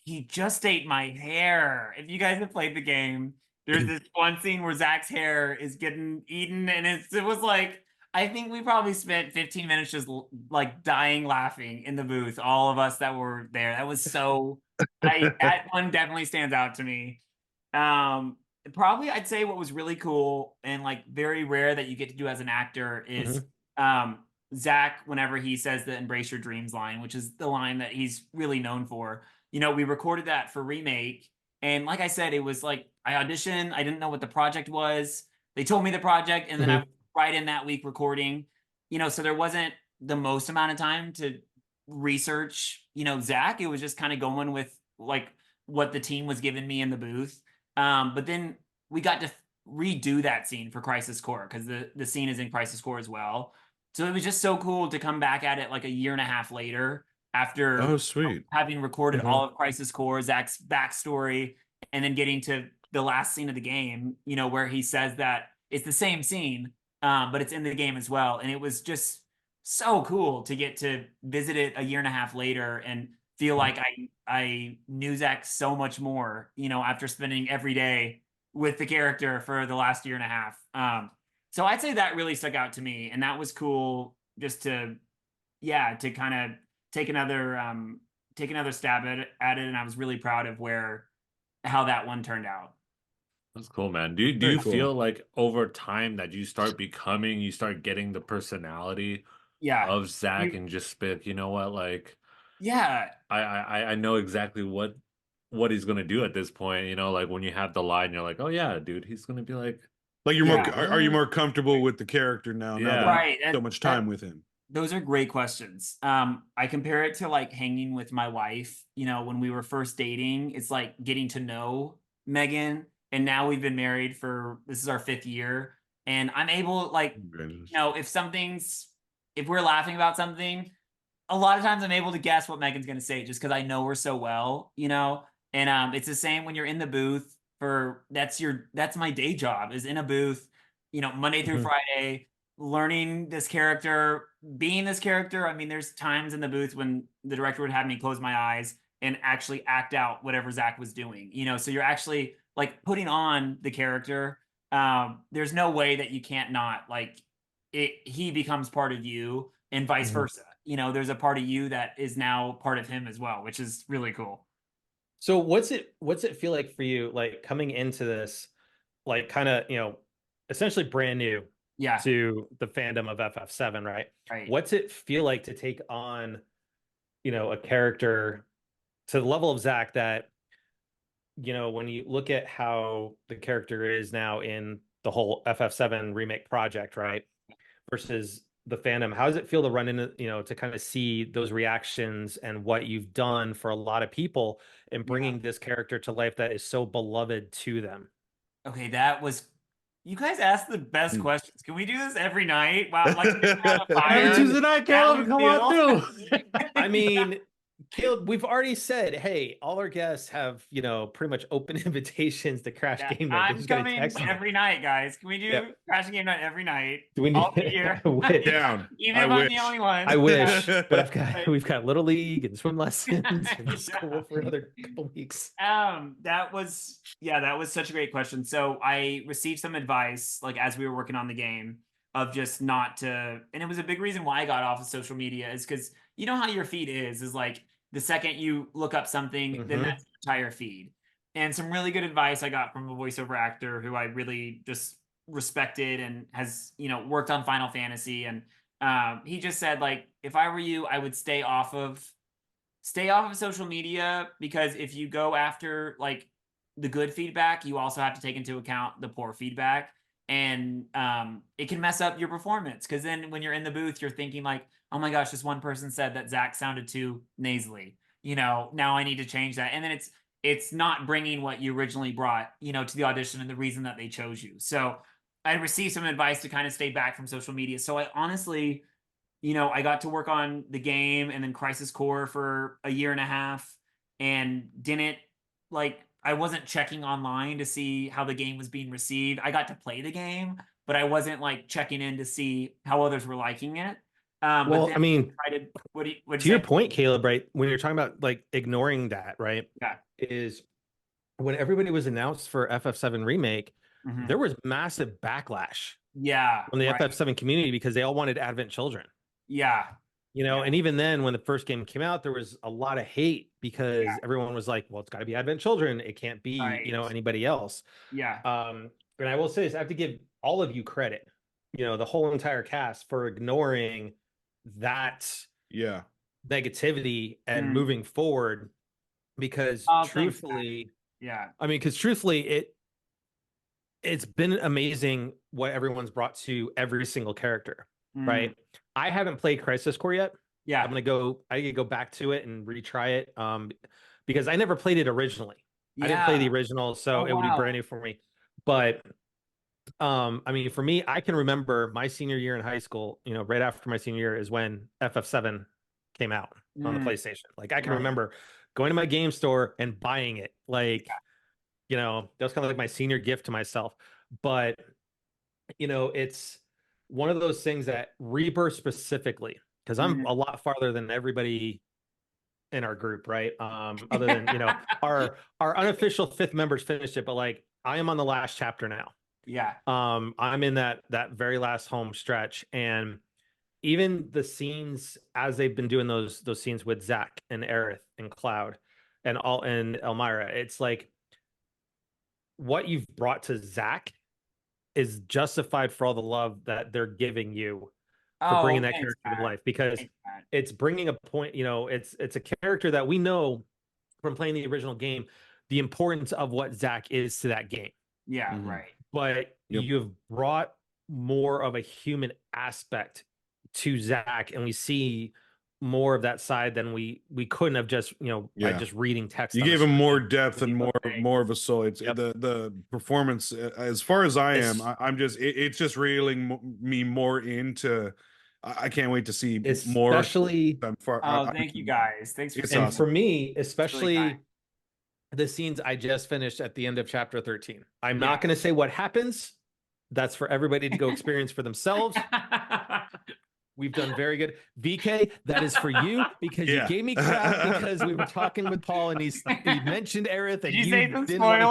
Speaker 3: he just ate my hair. If you guys have played the game, there's this one scene where Zack's hair is getting eaten, and it was like, I think we probably spent 15 minutes just like dying laughing in the booth, all of us that were there. That was so that one definitely stands out to me. Probably I'd say what was really cool and like very rare that you get to do as an actor is Zack, whenever he says the embrace your dreams line, which is the line that he's really known for. We recorded that for Remake, and like I said, it was like I auditioned, I didn't know what the project was. They told me the project, and then I was right in that week recording, so there wasn't the most amount of time to research, Zack. It was just kind of going with like what the team was giving me in the booth. But then we got to redo that scene for Crisis Core because the scene is in Crisis Core as well. So it was just so cool to come back at it like a year and a half later after having recorded all of Crisis Core, Zack's backstory, and then getting to the last scene of the game, where he says that it's the same scene, but it's in the game as well. And it was just so cool to get to visit it a year and a half later and feel like I knew Zack so much more, after spending every day with the character for the last year and a half. So I'd say that really stuck out to me, and that was cool just to kind of take another stab at it. And I was really proud of how that one turned out.
Speaker 2: That's cool, man. Do you feel like over time that you start getting the personality of Zack and just spit, you know what, like, I know exactly what he's gonna do at this point, like when you have the line, you're like, oh yeah, dude, he's gonna be like
Speaker 4: you're more are you more comfortable with the character now that so much time with him?
Speaker 3: Those are great questions. I compare it to like hanging with my wife, when we were first dating. It's like getting to know Megan, and now we've been married this is our 5th year, and I'm able, like, if we're laughing about something, a lot of times I'm able to guess what Megan's going to say just because I know her so well, and it's the same when you're in the booth that's my day job, is in a booth, Monday through Friday, learning this character, being this character. I mean, there's times in the booth when the director would have me close my eyes and actually act out whatever Zack was doing, so you're actually like putting on the character. there's no way that you can't not like he becomes part of you and vice versa. You know, there's a part of you that is now part of him as well, which is really cool.
Speaker 1: So what's it feel like for you, like coming into this, like kind of, essentially brand new to the fandom of FF7, right?
Speaker 3: Right.
Speaker 1: What's it feel like to take on, a character to the level of Zack that, when you look at how the character is now in the whole FF7 remake project, right? Versus the fandom, how does it feel to run into, to kind of see those reactions and what you've done for a lot of people in bringing this character to life that is so beloved to them?
Speaker 3: Okay, you guys asked the best questions. Can we do this every night? Wow, like
Speaker 2: every Tuesday night, Caleb, come on through.
Speaker 1: I mean, Caleb, we've already said, hey, all our guests have, pretty much open invitations to Crash Game Night.
Speaker 3: I'm coming every night, guys. Can we do Crash Game Night every night?
Speaker 1: Do we need
Speaker 3: I'll be here.
Speaker 4: Down.
Speaker 3: Even if I'm the only one.
Speaker 1: I wish, but we've got Little League and swim lessons and school for another couple weeks.
Speaker 3: That was such a great question. So I received some advice, like as we were working on the game, of just not to, and it was a big reason why I got off of social media, is because you know how your feed is like the second you look up something, then that's your entire feed. And some really good advice I got from a voiceover actor who I really just respected and has, worked on Final Fantasy. And he just said, like, if I were you, I would stay off of social media, because if you go after like the good feedback, you also have to take into account the poor feedback. And it can mess up your performance, because then when you're in the booth, you're thinking like, oh my gosh, this one person said that Zack sounded too nasally. Now I need to change that. And then it's not bringing what you originally brought, to the audition and the reason that they chose you. So I received some advice to kind of stay back from social media. So I honestly, I got to work on the game and then Crisis Core for a year and a half, and I wasn't checking online to see how the game was being received. I got to play the game, but I wasn't like checking in to see how others were liking it.
Speaker 1: Well, I mean,
Speaker 3: to
Speaker 1: your point, Caleb, right? When you're talking about like ignoring that, right?
Speaker 3: Yeah.
Speaker 1: Is when everybody was announced for FF7 Remake, there was massive backlash.
Speaker 3: Yeah.
Speaker 1: From the FF7 community, because they all wanted Advent Children.
Speaker 3: Yeah.
Speaker 1: And even then, when the first game came out, there was a lot of hate because everyone was like, well, it's got to be Advent Children. It can't be, anybody else.
Speaker 3: Yeah.
Speaker 1: And I will say this, I have to give all of you credit, the whole entire cast, for ignoring that negativity and moving forward, because truthfully, it's been amazing what everyone's brought to every single character, right? I haven't played Crisis Core yet.
Speaker 3: Yeah.
Speaker 1: I could go back to it and retry it, because I never played it originally. I didn't play the original, so it would be brand new for me. But for me, I can remember my senior year in high school, right after my senior year is when FF7 came out on the PlayStation. Like, I can remember going to my game store and buying it. Like, that was kind of like my senior gift to myself. But, it's one of those things that Rebirth specifically, because I'm a lot farther than everybody in our group, right? Other than, our unofficial 5th members finished it, but like, I am on the last chapter now.
Speaker 3: Yeah.
Speaker 1: I'm in that very last home stretch, and even the scenes as they've been doing those scenes with Zack and Aerith and Cloud and Elmira, it's like what you've brought to Zack is justified for all the love that they're giving you for bringing that character to life, because it's bringing a point, it's a character that we know from playing the original game, the importance of what Zack is to that game.
Speaker 3: Yeah, right.
Speaker 1: But you've brought more of a human aspect to Zack, and we see more of that side than we couldn't have just by just reading text.
Speaker 4: You gave him more depth and more of a soul. It's the performance, as far as I am, I'm just it's just reeling me more into. I can't wait to see more.
Speaker 1: Especially,
Speaker 3: thank you guys. Thanks for
Speaker 1: and for me, especially really the scenes I just finished at the end of chapter 13. I'm not going to say what happens. That's for everybody to go experience for themselves. We've done very good. VK, that is for you because you gave me crap because we were talking with Paul and he mentioned Aerith and
Speaker 3: you say some
Speaker 1: didn't want to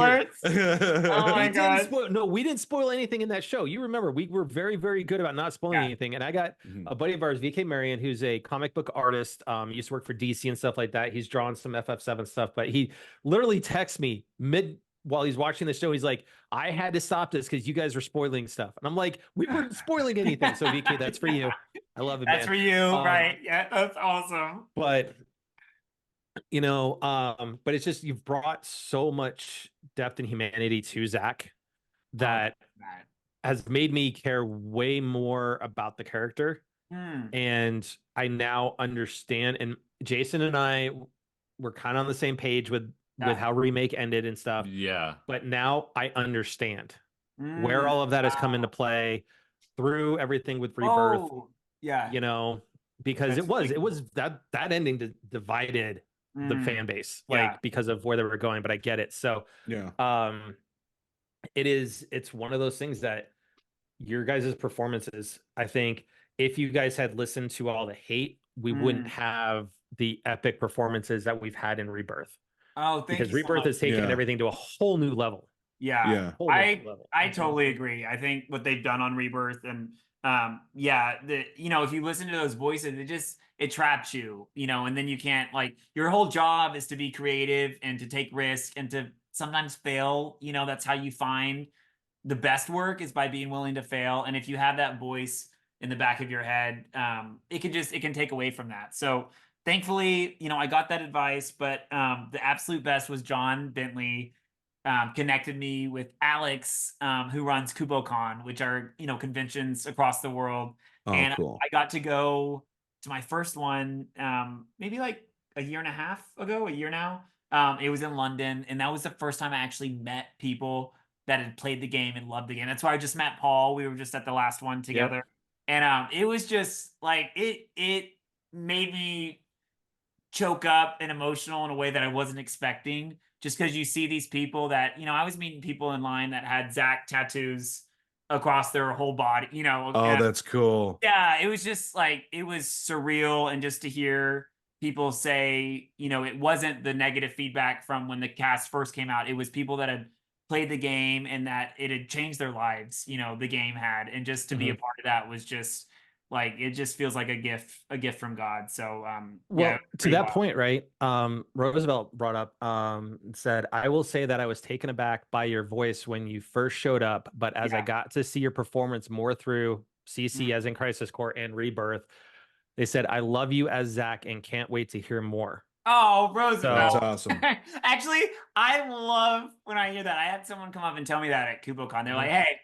Speaker 1: hear
Speaker 3: spoilers? Oh my God.
Speaker 1: No, we didn't spoil anything in that show. You remember, we were very, very good about not spoiling anything. And I got a buddy of ours, VK Marion, who's a comic book artist, used to work for DC and stuff like that. He's drawn some FF7 stuff, but he literally texts me while he's watching the show. He's like, I had to stop this because you guys were spoiling stuff. And I'm like, we weren't spoiling anything. So VK, that's for you. I love it,
Speaker 3: That's
Speaker 1: man.
Speaker 3: for you, right? Yeah, that's awesome.
Speaker 1: But but it's just, you've brought so much depth and humanity to Zack that has made me care way more about the character. And I now understand, and Jason and I were kind of on the same page with how Remake ended and stuff.
Speaker 2: Yeah.
Speaker 1: But now I understand where all of that has come into play through everything with Rebirth. Because it was that ending divided the fan base, because of where they were going, but I get it. So it's one of those things that your guys' performances, I think if you guys had listened to all the hate, we wouldn't have the epic performances that we've had in Rebirth.
Speaker 3: Oh, thank you.
Speaker 1: Because Rebirth has taken everything to a whole new level.
Speaker 3: I totally agree. I think what they've done on Rebirth and if you listen to those voices, it traps you, and then you can't, your whole job is to be creative and to take risks and to sometimes fail. That's how you find the best work, is by being willing to fail. And if you have that voice in the back of your head, it can take away from that. So thankfully, I got that advice, but the absolute best was John Bentley. Connected me with Alex, who runs KuboCon, which are, conventions across the world. And cool. I got to go to my first one, maybe like a year now. It was in London. And that was the first time I actually met people that had played the game and loved the game. That's why I just met Paul. We were just at the last one together. Yep. And it was just like, it made me choke up and emotional in a way that I wasn't expecting. Just because you see these people that, I was meeting people in line that had Zack tattoos across their whole body,
Speaker 4: Oh, that's cool.
Speaker 3: Yeah, it was just like, it was surreal. And just to hear people say, it wasn't the negative feedback from when the cast first came out. It was people that had played the game and that it had changed their lives, the game had. And just to be a part of that was just like, it just feels like a gift from God. So,
Speaker 1: to that point, right? Roosevelt brought up, said, I will say that I was taken aback by your voice when you first showed up, but as I got to see your performance more through CC as in Crisis Core and Rebirth, they said, I love you as Zack and can't wait to hear more.
Speaker 3: Oh, Roosevelt.
Speaker 4: That's awesome.
Speaker 3: Actually, I love when I hear that. I had someone come up and tell me that at KuboCon. They're like, hey,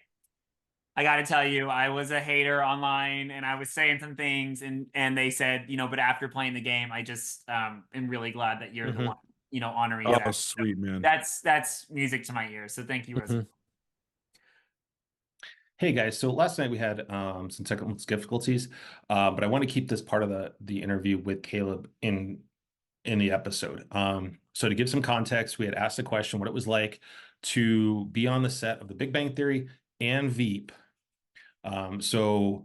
Speaker 3: I got to tell you, I was a hater online and I was saying some things and they said, but after playing the game, I just am really glad that you're the one, honoring that.
Speaker 4: Oh, sweet, man.
Speaker 3: That's music to my ears. So thank you, Roosevelt.
Speaker 5: Hey guys, so last night we had some technical difficulties, but I want to keep this part of the interview with Caleb in the episode. So to give some context, we had asked the question what it was like to be on the set of The Big Bang Theory and Veep. So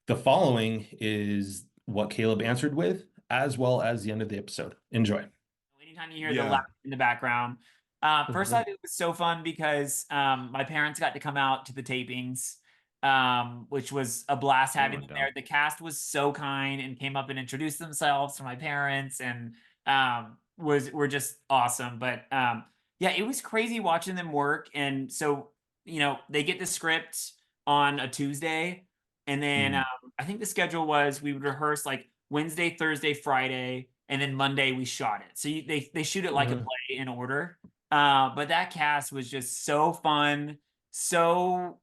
Speaker 5: the following is what Caleb answered with, as well as the end of the episode. Enjoy.
Speaker 3: Anytime you hear the laugh in the background. First off, it was so fun because my parents got to come out to the tapings, which was a blast having them there. The cast was so kind and came up and introduced themselves to my parents and were just awesome. But it was crazy watching them work. And so, they get the script on a Tuesday. And then I think the schedule was we would rehearse like Wednesday, Thursday, Friday, and then Monday we shot it. So they shoot it like a play in order. But that cast was just so fun. So,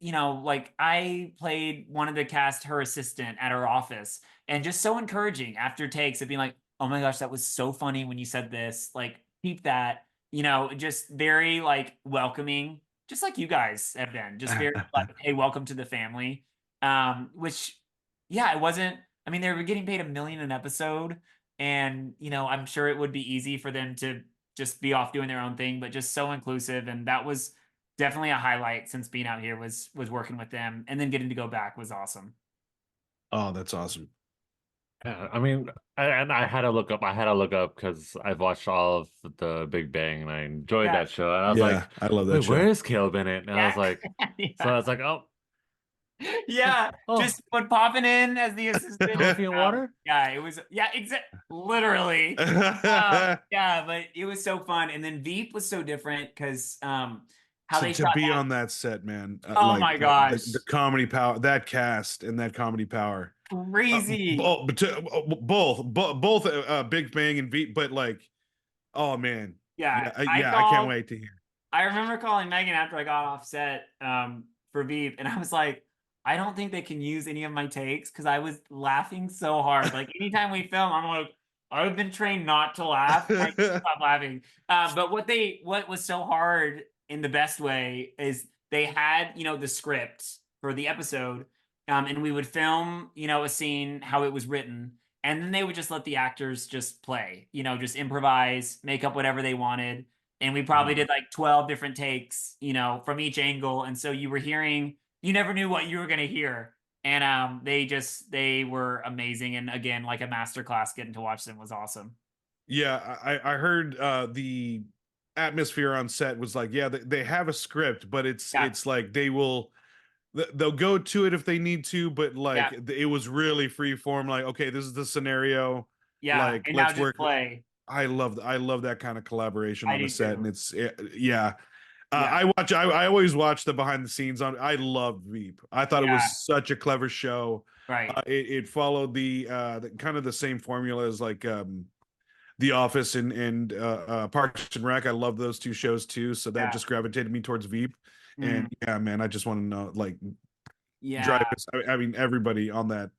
Speaker 3: like I played one of the cast, her assistant at her office, and just so encouraging after takes of being like, oh my gosh, that was so funny when you said this, like keep that, just very like welcoming, just like you guys have been, just very like, hey, welcome to the family. Which, it wasn't, they were getting paid $1 million an episode. And, I'm sure it would be easy for them to just be off doing their own thing, but just so inclusive. And that was definitely a highlight since being out here was working with them. And then getting to go back was awesome.
Speaker 4: Oh, that's awesome.
Speaker 2: Yeah, I mean, and I had to look up. I had to look up because I've watched all of the Big Bang and I enjoyed that show. And I was like,
Speaker 4: I love that
Speaker 2: wait,
Speaker 4: show.
Speaker 2: where is Caleb in it? And I was like, so I was like, oh,
Speaker 3: yeah, just put popping in as the assistant.
Speaker 2: Coffee and water.
Speaker 3: Yeah, it was. Yeah, literally. Yeah, but it was so fun. And then Veep was so different because how they
Speaker 4: to
Speaker 3: shot
Speaker 4: be
Speaker 3: that.
Speaker 4: on that set, man.
Speaker 3: Oh my gosh,
Speaker 4: the comedy power, that cast and that comedy power,
Speaker 3: crazy.
Speaker 4: Both Big Bang and Veep, but like, oh man, I can't wait to hear.
Speaker 3: I remember calling Megan after I got off set for Veep, and I was like, I don't think they can use any of my takes because I was laughing so hard. Like anytime we film, I'm like, I've been trained not to laugh. I can't stop laughing. But what was so hard in the best way is they had, the script for the episode, and we would film, a scene how it was written, and then they would just let the actors just play, just improvise, make up whatever they wanted. And we probably did like 12 different takes, from each angle. And so you never knew what you were going to hear. And they were amazing. And again, like a masterclass, getting to watch them was awesome.
Speaker 4: Yeah, I heard the atmosphere on set was like, yeah, they have a script, but it's like they'll go to it if they need to, but like it was really free form. Like, okay, this is the scenario.
Speaker 3: Yeah,
Speaker 4: like
Speaker 3: and
Speaker 4: let's
Speaker 3: now just play.
Speaker 4: I love that kind of collaboration on the set, and it's
Speaker 3: Yeah.
Speaker 4: I always watch the behind the scenes on. I love Veep. I thought it was such a clever show.
Speaker 3: Right.
Speaker 4: It followed the kind of the same formula as like The Office and Parks and Rec. I love those two shows too, so that just gravitated me towards Veep. And yeah, man, I just want to know, like, drivers. I mean, everybody on that.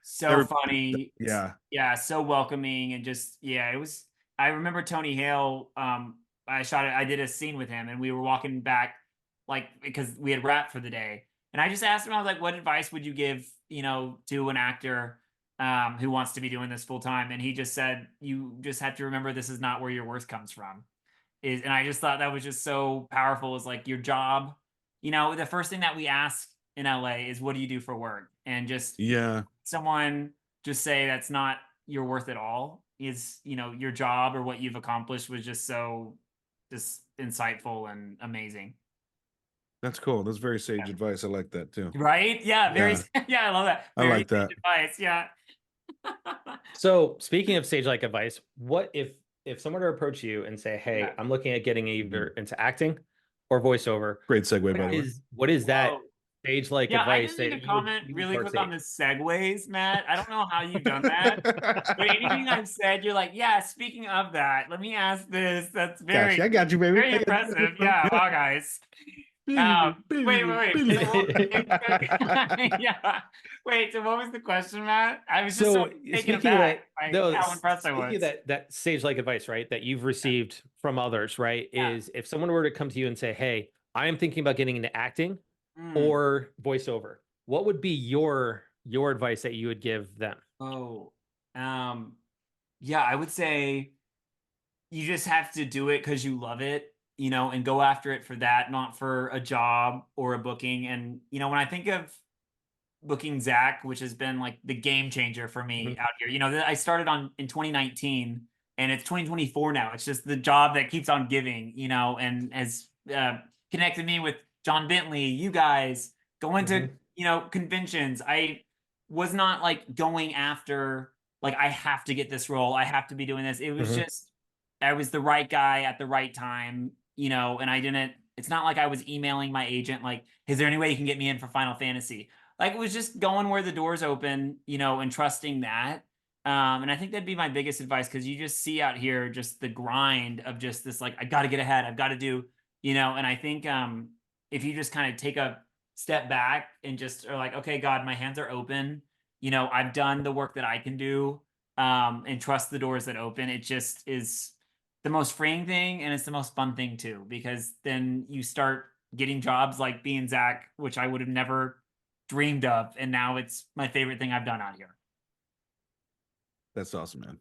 Speaker 3: So funny.
Speaker 4: Yeah,
Speaker 3: so welcoming, and just it was. I remember Tony Hale. I did a scene with him, and we were walking back, like, because we had wrapped for the day, and I just asked him, I was like, what advice would you give, to an actor who wants to be doing this full time? And he just said, you just have to remember, this is not where your worth comes from. And I just thought that was just so powerful. Is like your job, the first thing that we ask in LA is, what do you do for work? And just someone just say that's not your worth at all. Is your job or what you've accomplished was just so insightful and amazing.
Speaker 4: That's cool. That's very sage advice. I like that too.
Speaker 3: Right? Yeah, very I love that.
Speaker 4: Very I like that
Speaker 3: advice. Yeah.
Speaker 1: So speaking of sage like advice, what if someone were to approach you and say, hey, I'm looking at getting either into acting or voiceover?
Speaker 4: Great segue, by the way.
Speaker 1: What is that sage like advice?
Speaker 3: I just need to comment really quick on the segues, Matt. I don't know how you've done that, but anything I've said, you're like, speaking of that, let me ask this. That's very,
Speaker 4: I got you, baby.
Speaker 3: Very impressive. Yeah, wow, guys. Wait. Wait, so what was the question, Matt? I was just so taken aback by how impressed I was.
Speaker 1: Speaking of that sage-like advice, right, that you've received from others, right, is if someone were to come to you and say, hey, I am thinking about getting into acting or voiceover, what would be your advice that you would give them?
Speaker 3: I would say you just have to do it because you love it, and go after it for that, not for a job or a booking. And when I think of booking Zack, which has been like the game changer for me out here, I started in 2019 and it's 2024 now. It's just the job that keeps on giving, and has connected me with John Bentley, you guys, going to, conventions. I was not like going after, like, I have to get this role, I have to be doing this. It was just, I was the right guy at the right time, and it's not like I was emailing my agent, like, is there any way you can get me in for Final Fantasy? Like, it was just going where the doors open, and trusting that. And I think that'd be my biggest advice, because you just see out here just the grind of just this, like, I got to get ahead, I've got to do, and I think if you just kind of take a step back and just are like, okay, God, my hands are open, I've done the work that I can do, and trust the doors that open. It just is the most freeing thing, and it's the most fun thing too, because then you start getting jobs like being Zack, which I would have never dreamed of, and now it's my favorite thing I've done out here.
Speaker 4: That's awesome, man.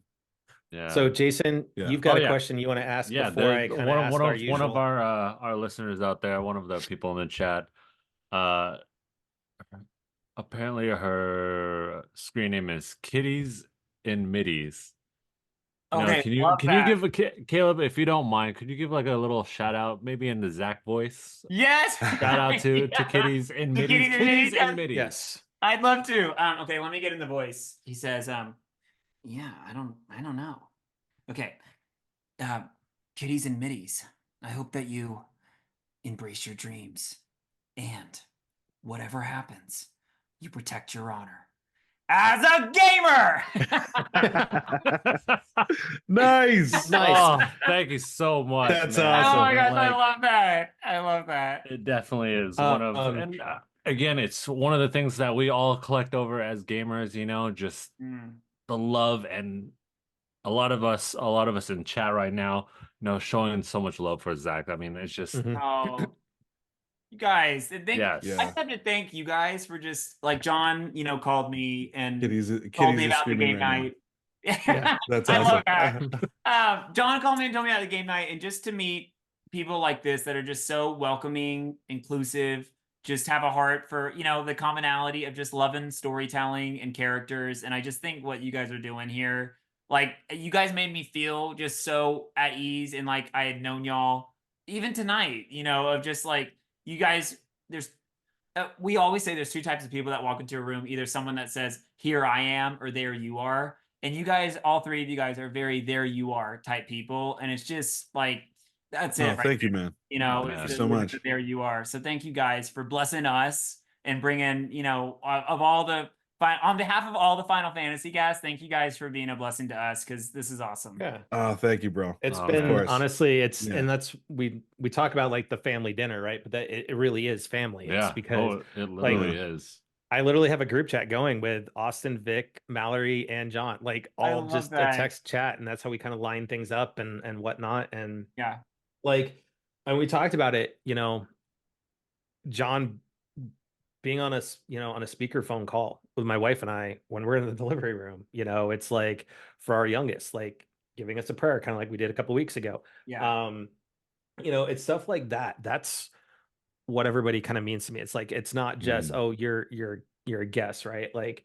Speaker 1: Yeah. So Jason, you've got a question you want to ask before I kind of ask our usual.
Speaker 2: One of our listeners out there, one of the people in the chat, apparently her screen name is Kitties in Middies.
Speaker 3: Okay,
Speaker 2: can you give Caleb, if you don't mind, could you give like a little shout out, maybe in the Zach voice?
Speaker 3: Yes.
Speaker 2: Shout out to Kitties in Middies. Kitties in Middies.
Speaker 1: Yes.
Speaker 3: I'd love to. Okay, let me get in the voice. He says, yeah, I don't know. Okay. Kitties and middies, I hope that you embrace your dreams. And whatever happens, you protect your honor. As a gamer!
Speaker 4: Nice.
Speaker 2: Oh, thank you so much.
Speaker 4: That's
Speaker 2: man.
Speaker 4: awesome.
Speaker 3: Oh my gosh, I love that. I love that.
Speaker 2: It definitely is one of, and again, it's one of the things that we all collect over as gamers, just the love, and a lot of us in chat right now, showing so much love for Zach. I mean, it's just,
Speaker 3: Oh, you guys,
Speaker 2: yes.
Speaker 3: I have to thank you guys for just like John, called me and
Speaker 4: Kitties
Speaker 3: told me about the game
Speaker 4: right
Speaker 3: night.
Speaker 4: Yeah, that's awesome.
Speaker 3: I love that. John called me and told me about the game night, and just to meet people like this that are just so welcoming, inclusive, just have a heart for, the commonality of just loving storytelling and characters. And I just think what you guys are doing here, like, you guys made me feel just so at ease, and like I had known y'all even tonight, of just like, you guys, we always say there's two types of people that walk into a room, either someone that says, here I am, or there you are. And you guys, all three of you guys are very there you are type people. And it's just like, that's it.
Speaker 4: Thank you, man.
Speaker 3: Thank
Speaker 4: you so much.
Speaker 3: There you are. So thank you guys for blessing us and bringing, on behalf of all the Final Fantasy guys, thank you guys for being a blessing to us, because this is awesome.
Speaker 1: Yeah.
Speaker 4: Thank you, bro.
Speaker 1: It's been, honestly, and that's, we talk about like the family dinner, right? But that it really is family. It's because
Speaker 2: it literally is.
Speaker 1: I literally have a group chat going with Austin, Vic, Mallory, and John, like all just a text chat. And that's how we kind of line things up and whatnot. And and we talked about it, John being on a speakerphone call with my wife and I when we're in the delivery room, it's like for our youngest, like giving us a prayer, kind of like we did a couple of weeks ago. It's stuff like that. That's what everybody kind of means to me. It's like, it's not just, oh, you're a guest, right? Like,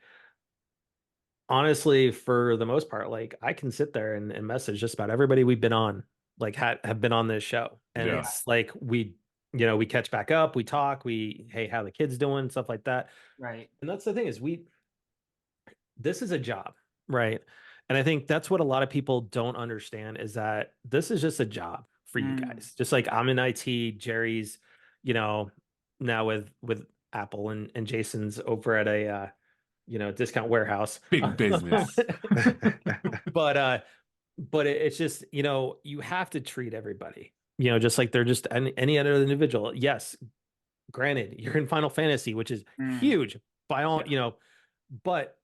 Speaker 1: honestly, for the most part, like I can sit there and message just about everybody we've been on, like have been on this show. And it's like, we catch back up, we talk, hey, how the kids doing, stuff like that.
Speaker 3: Right.
Speaker 1: And that's the thing is this is a job, right? And I think that's what a lot of people don't understand, is that this is just a job for you guys. Just like I'm in IT, Jerry's, now with Apple, and Jason's over at a discount warehouse.
Speaker 2: Big business.
Speaker 1: But it's just, you have to treat everybody, just like they're just any other individual. Yes, granted, you're in Final Fantasy, which is huge by all, but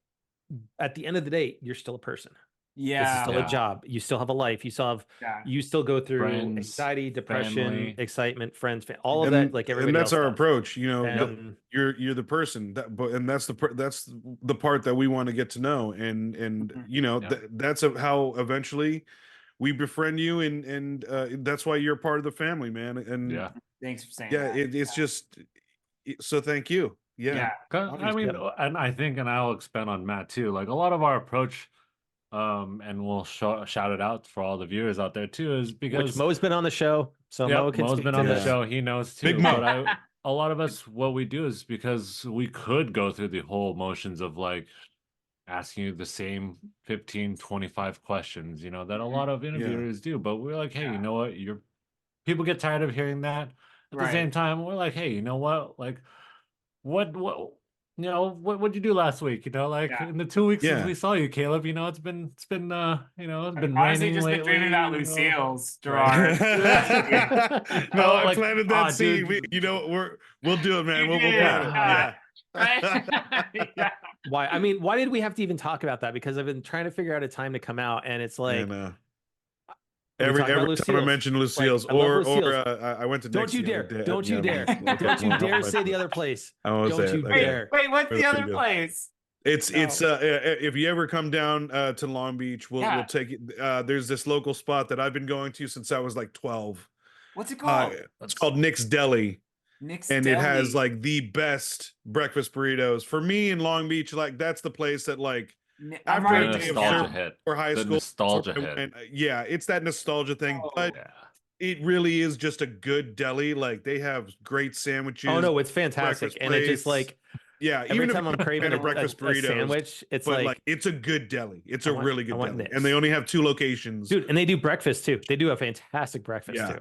Speaker 1: at the end of the day, you're still a person. This is still a job. You still have a life. You still go through friends, anxiety, depression, family, excitement, friends, all of that. Like everybody.
Speaker 4: And that's
Speaker 1: else
Speaker 4: our
Speaker 1: does.
Speaker 4: approach. You're the person and that's the part that we want to get to know. And that's how eventually we befriend you, and that's why you're part of the family, man. And
Speaker 3: thanks for saying.
Speaker 4: It's just so. Thank you.
Speaker 2: I mean, and I think, and I'll expand on Matt too. Like a lot of our approach. And we'll shout it out for all the viewers out there too, is because
Speaker 1: which Mo's been on the show, so
Speaker 2: Mo's been on the show. He knows too.
Speaker 4: Big Mo.
Speaker 2: But a lot of us, what we do is because we could go through the whole motions of like asking you the same 15, 25 questions, that a lot of interviewers do. But we're like, hey, you know what? People get tired of hearing that. At the same time, we're like, hey, you know what? Like, what'd you do last week? In the 2 weeks since we saw you, Caleb, it's been raining
Speaker 3: just
Speaker 2: lately.
Speaker 3: Been dreaming about Lucille's, Gerard.
Speaker 4: I planted that seed. We'll do it, man. We'll plan it.
Speaker 3: Right?
Speaker 1: Why? I mean, why did we have to even talk about that? Because I've been trying to figure out a time to come out, and it's like.
Speaker 4: Every time I mention Lucille's, I went to.
Speaker 1: Don't you dare! Don't you dare! Don't you dare say the other place! Don't you dare!
Speaker 3: Wait, what's the other place?
Speaker 4: It's if you ever come down to Long Beach, we'll take it. There's this local spot that I've been going to since I was like 12.
Speaker 3: What's it called?
Speaker 4: It's called Nick's Deli.
Speaker 3: Nick's
Speaker 4: and
Speaker 3: Deli.
Speaker 4: it has like the best breakfast burritos. For me in Long Beach, like that's the place that like after a day of service or high school, yeah, it's that nostalgia thing. But it really is just a good deli. Like they have great sandwiches.
Speaker 1: Oh no, it's fantastic, and it just like
Speaker 4: even
Speaker 1: time I'm craving a
Speaker 4: breakfast burritos,
Speaker 1: sandwich, it's
Speaker 4: like it's a good deli. It's a really good deli, and they only have 2 locations,
Speaker 1: dude. And they do breakfast too. They do a fantastic breakfast too.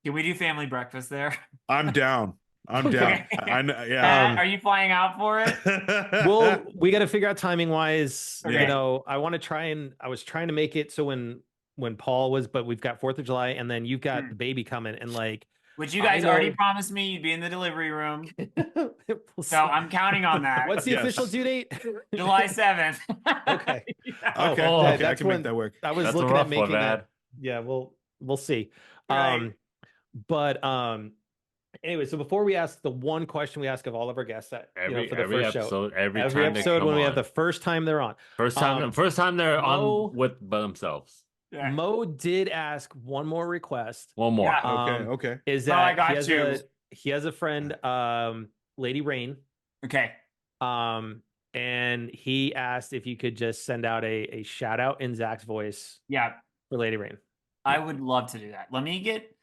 Speaker 3: Can we do family breakfast there?
Speaker 4: I'm down. I'm down.
Speaker 3: Are you flying out for it?
Speaker 1: Well, we got to figure out timing wise. You know, I want to try and I was trying to make it so when Paul was, but we've got 4th of July, and then you've got the baby coming, and like.
Speaker 3: Which you guys already promised me you'd be in the delivery room. So I'm counting on that.
Speaker 1: What's the official due date?
Speaker 3: July 7th.
Speaker 1: Okay.
Speaker 4: Okay. I can make that work.
Speaker 1: I was looking at making that. Yeah, we'll see.
Speaker 3: Right.
Speaker 1: But anyway, so before we ask the one question we ask of all of our guests that for the first
Speaker 2: episode,
Speaker 1: show,
Speaker 2: every
Speaker 1: episode when we have the first time they're on,
Speaker 2: first time they're on by themselves.
Speaker 1: Yeah. Mo did ask one more request.
Speaker 2: One more.
Speaker 4: Okay.
Speaker 1: Is that he has a friend, Lady Rain.
Speaker 3: Okay.
Speaker 1: And he asked if you could just send out a shout out in Zach's voice.
Speaker 3: Yeah.
Speaker 1: For Lady Rain.
Speaker 3: I would love to do that. Let me get.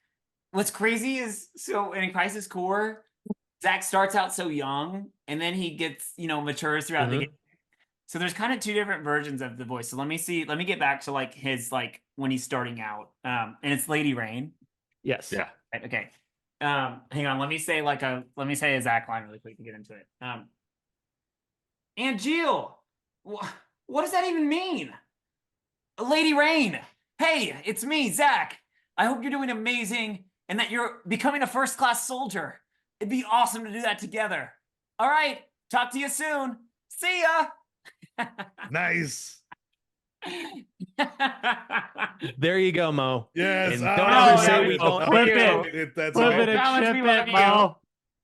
Speaker 3: What's crazy is in Crisis Core, Zach starts out so young, and then he gets matures throughout the game. So there's kind of 2 different versions of the voice. So let me get back to like his like when he's starting out. And it's Lady Rain.
Speaker 1: Yes.
Speaker 2: Yeah.
Speaker 3: Okay. Hang on. Let me say a Zach line really quick to get into it. Aunt Jill, what does that even mean? Lady Rain. Hey, it's me, Zach. I hope you're doing amazing and that you're becoming a first-class soldier. It'd be awesome to do that together. All right. Talk to you soon. See ya.
Speaker 4: Nice.
Speaker 1: There you go, Mo.
Speaker 4: Yes.
Speaker 1: And don't ever say we don't.
Speaker 2: Flip it.
Speaker 4: That's
Speaker 2: flip it and ship it, Mo.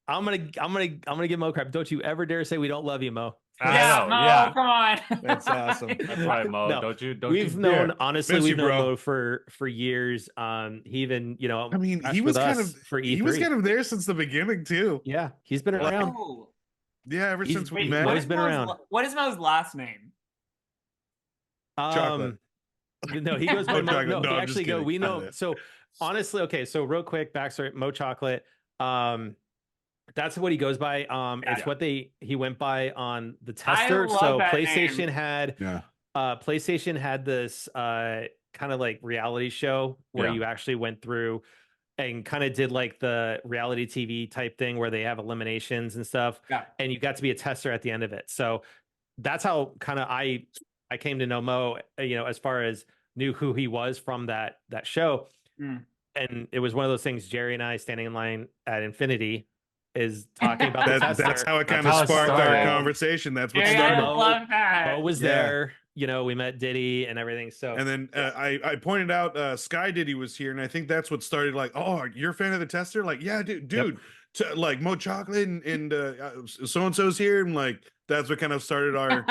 Speaker 1: I'm gonna give Mo crap. Don't you ever dare say we don't love you, Mo.
Speaker 3: Mo, come on.
Speaker 4: That's awesome.
Speaker 2: That's right, Mo.
Speaker 1: No,
Speaker 2: don't
Speaker 1: we've
Speaker 2: you
Speaker 1: known honestly.
Speaker 4: Miss
Speaker 1: We've
Speaker 4: you,
Speaker 1: known
Speaker 4: bro.
Speaker 1: Mo for years. He even
Speaker 4: I mean, he was kind of
Speaker 1: for E3.
Speaker 4: He was kind of there since the beginning too.
Speaker 1: Yeah, he's been around.
Speaker 4: Yeah, ever since we met.
Speaker 1: Mo's been around.
Speaker 3: What is Mo's last name?
Speaker 4: Chocolate.
Speaker 1: No, he goes by Mo.
Speaker 4: Chocolate.
Speaker 1: No,
Speaker 4: No,
Speaker 1: he
Speaker 4: I'm
Speaker 1: actually
Speaker 4: just
Speaker 1: go.
Speaker 4: kidding.
Speaker 1: We know. So honestly, okay. So real quick backstory. Mo Chocolate. That's what he goes by. It's what he went by on the tester. So PlayStation had PlayStation had this kind of like reality show where you actually went through and kind of did like the reality TV type thing where they have eliminations and stuff.
Speaker 3: Yeah.
Speaker 1: And you got to be a tester at the end of it. So that's how kind of I came to know Mo, as far as knew who he was from that show. And it was one of those things, Jerry and I standing in line at Infinity is talking about the tester.
Speaker 4: That's how it kind of sparked our conversation. That's what started.
Speaker 3: I love that.
Speaker 1: Mo was there. We met Diddy and everything. So
Speaker 4: and then I pointed out Sky Diddy was here, and I think that's what started. Like, oh, you're a fan of the tester? Like, yeah, dude. Yep. Like Mo Chocolate and so and so's here, and like that's what kind of started our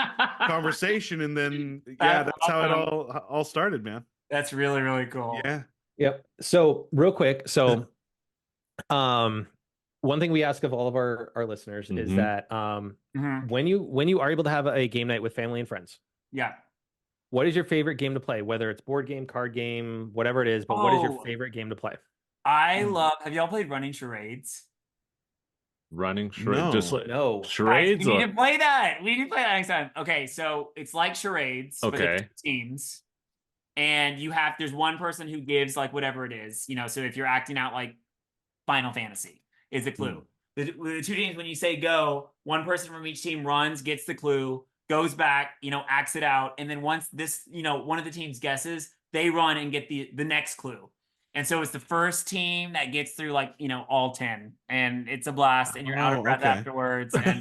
Speaker 4: conversation. And then that's how it all started, man.
Speaker 3: That's really really cool.
Speaker 4: Yeah.
Speaker 1: Yep. So real quick, one thing we ask of all of our listeners is that when you are able to have a game night with family and friends, what is your favorite game to play? Whether it's board game, card game, whatever it is, but what is your favorite game to play?
Speaker 3: I love. Have y'all played Running Charades?
Speaker 2: Running charades?
Speaker 4: No.
Speaker 2: Just like
Speaker 1: charades.
Speaker 3: We need to play that. We need to play that next time. Okay, so it's like charades.
Speaker 2: Okay.
Speaker 3: But it's teams, and there's one person who gives like whatever it is. So if you're acting out like Final Fantasy is the clue. The 2 teams, when you say go, one person from each team runs, gets the clue, goes back, acts it out, and then once this, one of the teams guesses, they run and get the next clue. And so it's the first team that gets through like, all 10, and it's a blast, and you're out of breath afterwards. And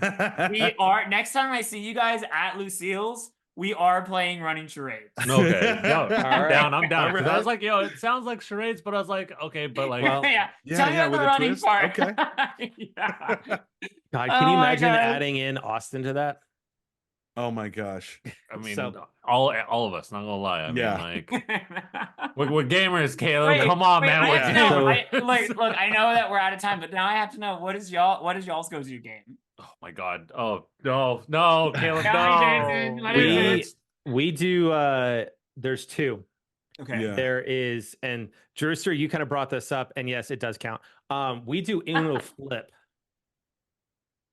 Speaker 3: next time I see you guys at Lucille's, we are playing Running Charades.
Speaker 2: Okay. I'm down. I was like, it sounds like charades, but I was like, okay, but like,
Speaker 3: Tell me about the running part.
Speaker 4: Okay.
Speaker 1: God, can you imagine adding in Austin to that?
Speaker 4: Oh my gosh.
Speaker 2: I mean,
Speaker 1: So-
Speaker 2: all of us. Not gonna lie. I mean,
Speaker 4: Yeah.
Speaker 2: like, we're gamers, Caleb. Come on, man.
Speaker 3: I
Speaker 2: We're
Speaker 3: have to know.
Speaker 2: gamers.
Speaker 3: Look, I know that we're out of time, but now I have to know what is y'all's go-to game?
Speaker 2: Oh my God. Oh no, Caleb,
Speaker 3: Tell me, Jason,
Speaker 2: no.
Speaker 3: what is it?
Speaker 1: We do there's two.
Speaker 3: Okay.
Speaker 4: Yeah.
Speaker 1: There is, and Drewster, you kind of brought this up, and yes, it does count. We do Uno Flip.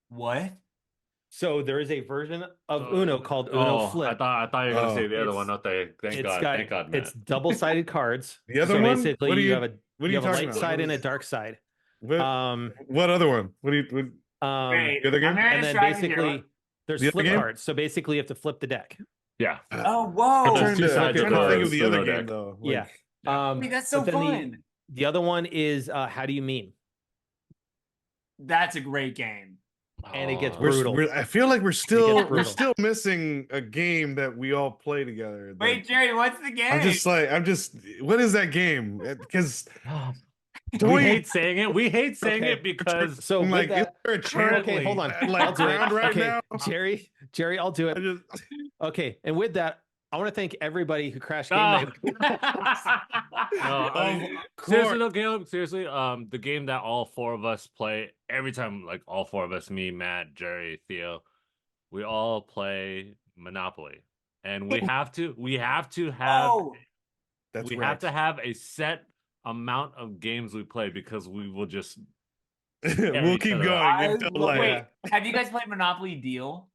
Speaker 3: What?
Speaker 1: So there is a version of Uno called Uno Flip.
Speaker 2: I thought you were gonna say the other one.
Speaker 1: It's-
Speaker 2: Okay, thank God, Matt.
Speaker 1: It's double-sided cards.
Speaker 4: The other
Speaker 1: so
Speaker 4: one?
Speaker 1: basically,
Speaker 4: What are
Speaker 1: you
Speaker 4: you-
Speaker 1: have a
Speaker 4: what are
Speaker 1: you
Speaker 4: you
Speaker 1: have a
Speaker 4: talking
Speaker 1: light
Speaker 4: about?
Speaker 1: side and a dark side.
Speaker 4: What other one? What do you?
Speaker 3: Wait,
Speaker 4: the other game?
Speaker 3: I'm very
Speaker 1: And then
Speaker 3: distracted here.
Speaker 1: basically, there's
Speaker 4: The other
Speaker 1: flip
Speaker 4: game?
Speaker 1: cards. So basically, you have to flip the deck.
Speaker 2: Yeah.
Speaker 3: Oh, whoa.
Speaker 4: I'm trying
Speaker 2: two
Speaker 4: to,
Speaker 2: sides
Speaker 4: I'm
Speaker 2: of
Speaker 4: trying to think
Speaker 2: cards,
Speaker 4: of the other
Speaker 2: Uno
Speaker 4: game
Speaker 2: deck.
Speaker 4: though.
Speaker 1: Yeah.
Speaker 3: Wait, that's so
Speaker 1: but then
Speaker 3: fun.
Speaker 1: The other one is how do you meme?
Speaker 3: That's a great game.
Speaker 1: And it gets
Speaker 2: Oh.
Speaker 1: brutal.
Speaker 4: I feel like we're
Speaker 1: brutal.
Speaker 4: still missing a game that we all play together.
Speaker 3: Wait,
Speaker 4: Like,
Speaker 3: Jerry, what's the game?
Speaker 4: I'm just. What is that game? Because
Speaker 2: We hate saying it. We hate saying
Speaker 1: Okay.
Speaker 2: it because
Speaker 1: So
Speaker 4: I'm
Speaker 1: with
Speaker 4: like, is
Speaker 1: that,
Speaker 4: there a channel?
Speaker 1: okay, hold on.
Speaker 4: Like
Speaker 1: I'll do it.
Speaker 4: around right
Speaker 1: Okay,
Speaker 4: now?
Speaker 1: Jerry, I'll do
Speaker 4: I
Speaker 1: it.
Speaker 4: just,
Speaker 1: Okay, and with that, I want to thank everybody who crashed game
Speaker 2: No.
Speaker 1: night.
Speaker 2: No, I mean, seriously though, Caleb, seriously, the game that all four of us play every time, like all four of us, me, Matt, Jerry, Theo, we all play Monopoly, and we have to have
Speaker 4: that's
Speaker 2: we
Speaker 4: right.
Speaker 2: have to have a set amount of games we play because we will just
Speaker 4: We'll
Speaker 2: each
Speaker 4: keep
Speaker 2: other
Speaker 4: going until like.
Speaker 3: Wait, have you guys played Monopoly Deal?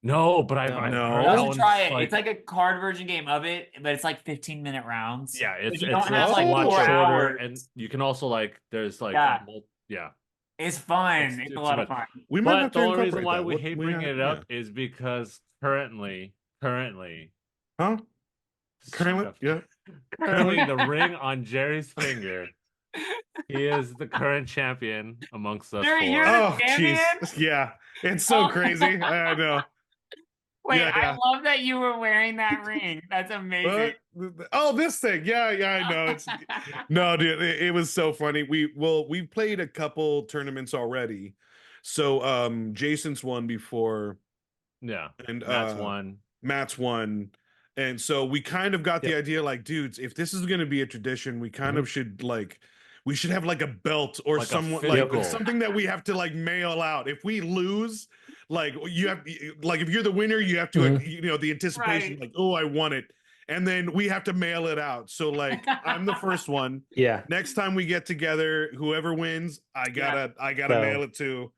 Speaker 2: no, but I've
Speaker 1: No.
Speaker 2: heard
Speaker 4: No.
Speaker 2: that
Speaker 3: You should
Speaker 2: one's
Speaker 3: try it. It's like a card version game of it, but it's like 15-minute rounds.
Speaker 2: yeah, it's
Speaker 3: you don't
Speaker 2: it's
Speaker 3: have
Speaker 2: a
Speaker 3: like
Speaker 2: lot
Speaker 3: 4
Speaker 2: shorter,
Speaker 3: hours.
Speaker 2: and you can also like there's like
Speaker 3: Yeah.
Speaker 2: yeah.
Speaker 3: It's fun.
Speaker 2: It's
Speaker 3: It's
Speaker 2: too
Speaker 3: a lot of
Speaker 2: much.
Speaker 3: fun.
Speaker 4: We might
Speaker 2: But
Speaker 4: have
Speaker 2: the
Speaker 4: to
Speaker 2: only reason
Speaker 4: incorporate
Speaker 2: why
Speaker 4: that.
Speaker 2: we
Speaker 4: What-
Speaker 2: hate
Speaker 4: we
Speaker 2: bringing
Speaker 4: have-
Speaker 2: it up is because currently,
Speaker 4: Huh? Currently, yeah.
Speaker 2: currently the ring on Jerry's finger, he is the current champion amongst us
Speaker 3: Jerry,
Speaker 2: four.
Speaker 3: you're the
Speaker 4: Oh,
Speaker 3: champion?
Speaker 4: jeez. Yeah, it's so
Speaker 3: Oh.
Speaker 4: crazy. I know.
Speaker 3: Wait,
Speaker 4: Yeah, yeah.
Speaker 3: I love that you were wearing that ring. That's amazing.
Speaker 4: What? Oh, this thing. Yeah, I know. It's no, dude. It was so funny. We played a couple tournaments already. So Jason's won before,
Speaker 2: Yeah,
Speaker 4: and
Speaker 2: Matt's one.
Speaker 4: Matt's won. And so we kind of got the
Speaker 1: Yep.
Speaker 4: idea, like, dudes, if this is going to be a tradition, we kind of should we should have like a belt or
Speaker 2: Like a
Speaker 4: someone
Speaker 2: physical.
Speaker 4: like something that we have to like mail out. If we lose, like you have like if you're the winner, you have to the anticipation,
Speaker 3: Right.
Speaker 4: like, oh, I won it. And then we have to mail it out. So like I'm the first one.
Speaker 1: Yeah.
Speaker 4: Next time we get together, whoever wins, I gotta
Speaker 1: So-
Speaker 4: mail it to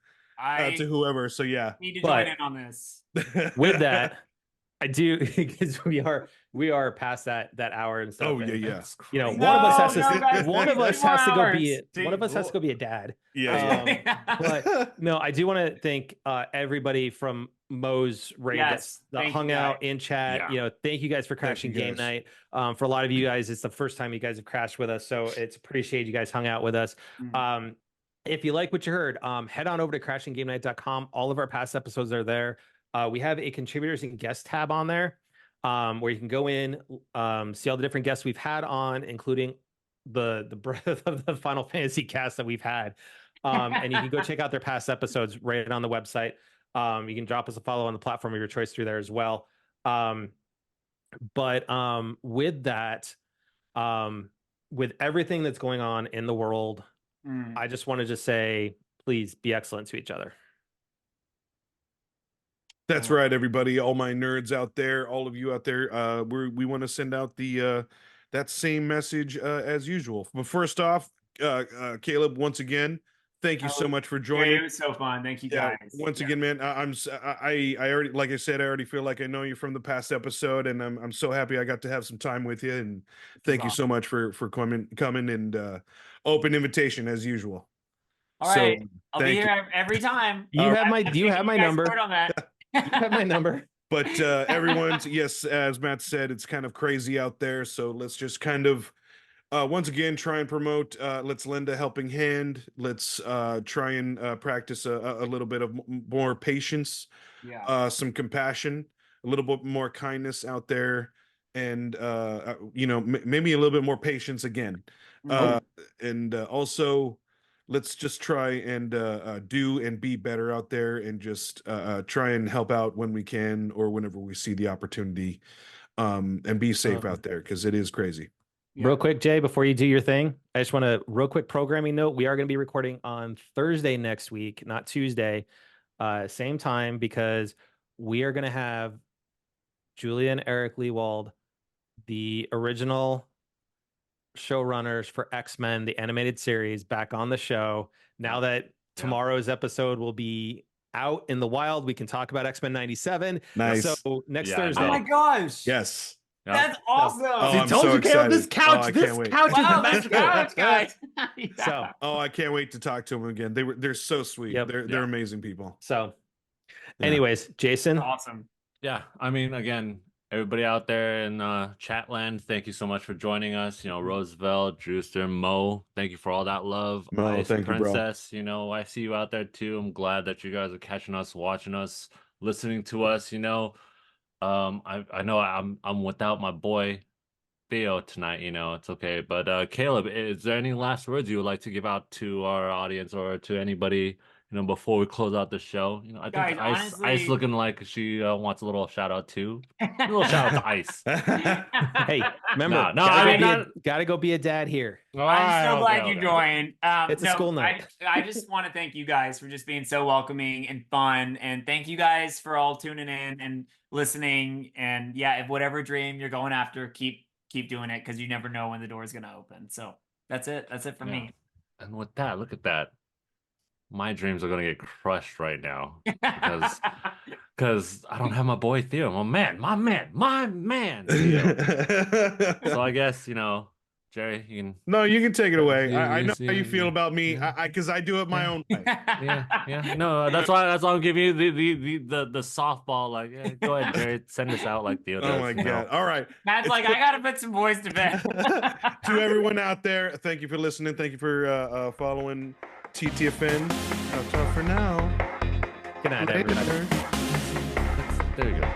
Speaker 4: whoever. So yeah.
Speaker 3: Need to
Speaker 1: But-
Speaker 3: join in on this.
Speaker 1: With that, I do because we are past that hour and stuff.
Speaker 4: Oh
Speaker 1: and,
Speaker 4: yeah.
Speaker 1: You know,
Speaker 3: No,
Speaker 1: one of us has
Speaker 3: no,
Speaker 1: to
Speaker 3: guys,
Speaker 1: one of
Speaker 3: please,
Speaker 1: us
Speaker 3: 2
Speaker 1: has to go
Speaker 3: hours.
Speaker 1: be one of us has to go be a dad.
Speaker 4: Yeah.
Speaker 1: But no, I do want to thank everybody from Mo's raid
Speaker 3: Yes,
Speaker 1: that
Speaker 3: thank
Speaker 1: hung
Speaker 3: you,
Speaker 1: out
Speaker 3: guys.
Speaker 1: in chat.
Speaker 2: Yeah.
Speaker 1: You know, thank you guys for crashing
Speaker 4: you,
Speaker 1: game
Speaker 4: guys.
Speaker 1: night. For a lot of you guys, it's the first time you guys have crashed with us, so it's appreciated you guys hung out with us.
Speaker 3: Mm.
Speaker 1: If you like what you heard, head on over to crashinggamenight.com. All of our past episodes are there. We have a contributors and guest tab on there, where you can go in, see all the different guests we've had on, including the breadth of the Final Fantasy cast that we've had. And you can go check out their past episodes right on the website. You can drop us a follow on the platform of your choice through there as well. But with that, with everything that's going on in the world, I just wanted to say, please be excellent to each other.
Speaker 4: That's right, everybody. All my nerds out there, all of you out there, we want to send out the that same message as usual. But first off, Caleb, once again, thank you so much for joining.
Speaker 3: It was so fun. Thank you guys.
Speaker 4: Once again, man, I already, like I said, I already feel like I know you from the past episode, and I'm so happy I got to have some time with you. And thank you so much for coming and open invitation as usual.
Speaker 3: All right,
Speaker 4: So,
Speaker 3: I'll be here every time.
Speaker 1: Do you have my number?
Speaker 3: On that.
Speaker 1: You have my number.
Speaker 4: But everyone's, yes, as Matt said, it's kind of crazy out there. So let's just kind of once again try and promote. Let's lend a helping hand. Let's try and practice a little bit of more patience, some compassion, a little bit more kindness out there, and maybe a little bit more patience again. And also let's just try and do and be better out there, and just try and help out when we can or whenever we see the opportunity, and be safe out there, because it is crazy.
Speaker 1: Real quick, Jay, before you do your thing, I just want to real quick programming note. We are going to be recording on Thursday next week, not Tuesday, same time, because we are going to have Julia and Eric Lewald, the original showrunners for X-Men, the animated series, back on the show. Now that tomorrow's episode will be out in the wild, we can talk about X-Men 97.
Speaker 4: Nice.
Speaker 1: So next Thursday.
Speaker 3: Oh my gosh.
Speaker 4: Yes.
Speaker 3: That's awesome.
Speaker 4: Oh,
Speaker 1: See,
Speaker 4: I'm
Speaker 1: told
Speaker 4: so
Speaker 1: you, Caleb, this
Speaker 4: excited.
Speaker 1: couch, this couch is
Speaker 3: wow, this couch, guys.
Speaker 1: So,
Speaker 4: I can't wait to talk to them again. They're so sweet.
Speaker 1: Yep.
Speaker 4: They're amazing people.
Speaker 1: So, anyways, Jason.
Speaker 3: Awesome.
Speaker 2: Yeah, I mean, again, everybody out there in Chatland, thank you so much for joining us. You know, Roosevelt, Drewster, Mo, thank you for all that love.
Speaker 4: Mo,
Speaker 2: Ice
Speaker 4: thank you, bro.
Speaker 2: Princess, you know, I see you out there too. I'm glad that you guys are catching us, watching us, listening to us. You know, I know I'm without my boy Theo tonight. You know, it's okay. But Caleb, is there any last words you would like to give out to our audience or to anybody? You know, before we close out the show, you know, I think Ice looking like she wants a little shout out too. A little shout out to Ice.
Speaker 1: Hey, remember, gotta go be a dad here.
Speaker 3: I'm so glad you joined.
Speaker 1: It's a school night.
Speaker 3: I just want to thank you guys for just being so welcoming and fun, and thank you guys for all tuning in and listening. And yeah, if whatever dream you're going after, keep doing it, because you never know when the door is gonna open. So that's it. That's it for me.
Speaker 2: And with that, look at that. My dreams are gonna get crushed right now because I don't have my boy Theo, my man Theo. So I guess, you know, Jerry, you can.
Speaker 4: No, you can take it away. I know how you feel about me, because I do it my own way.
Speaker 2: Yeah. No, that's why I'm giving you the softball. Like, yeah, go ahead, Jerry, send us out like Theo does.
Speaker 4: Oh my God! All right,
Speaker 3: Matt's like, I gotta put some boys to bed.
Speaker 4: To everyone out there, thank you for listening. Thank you for following TTFN. That's all for now.
Speaker 1: Good night, everybody.
Speaker 2: There you go.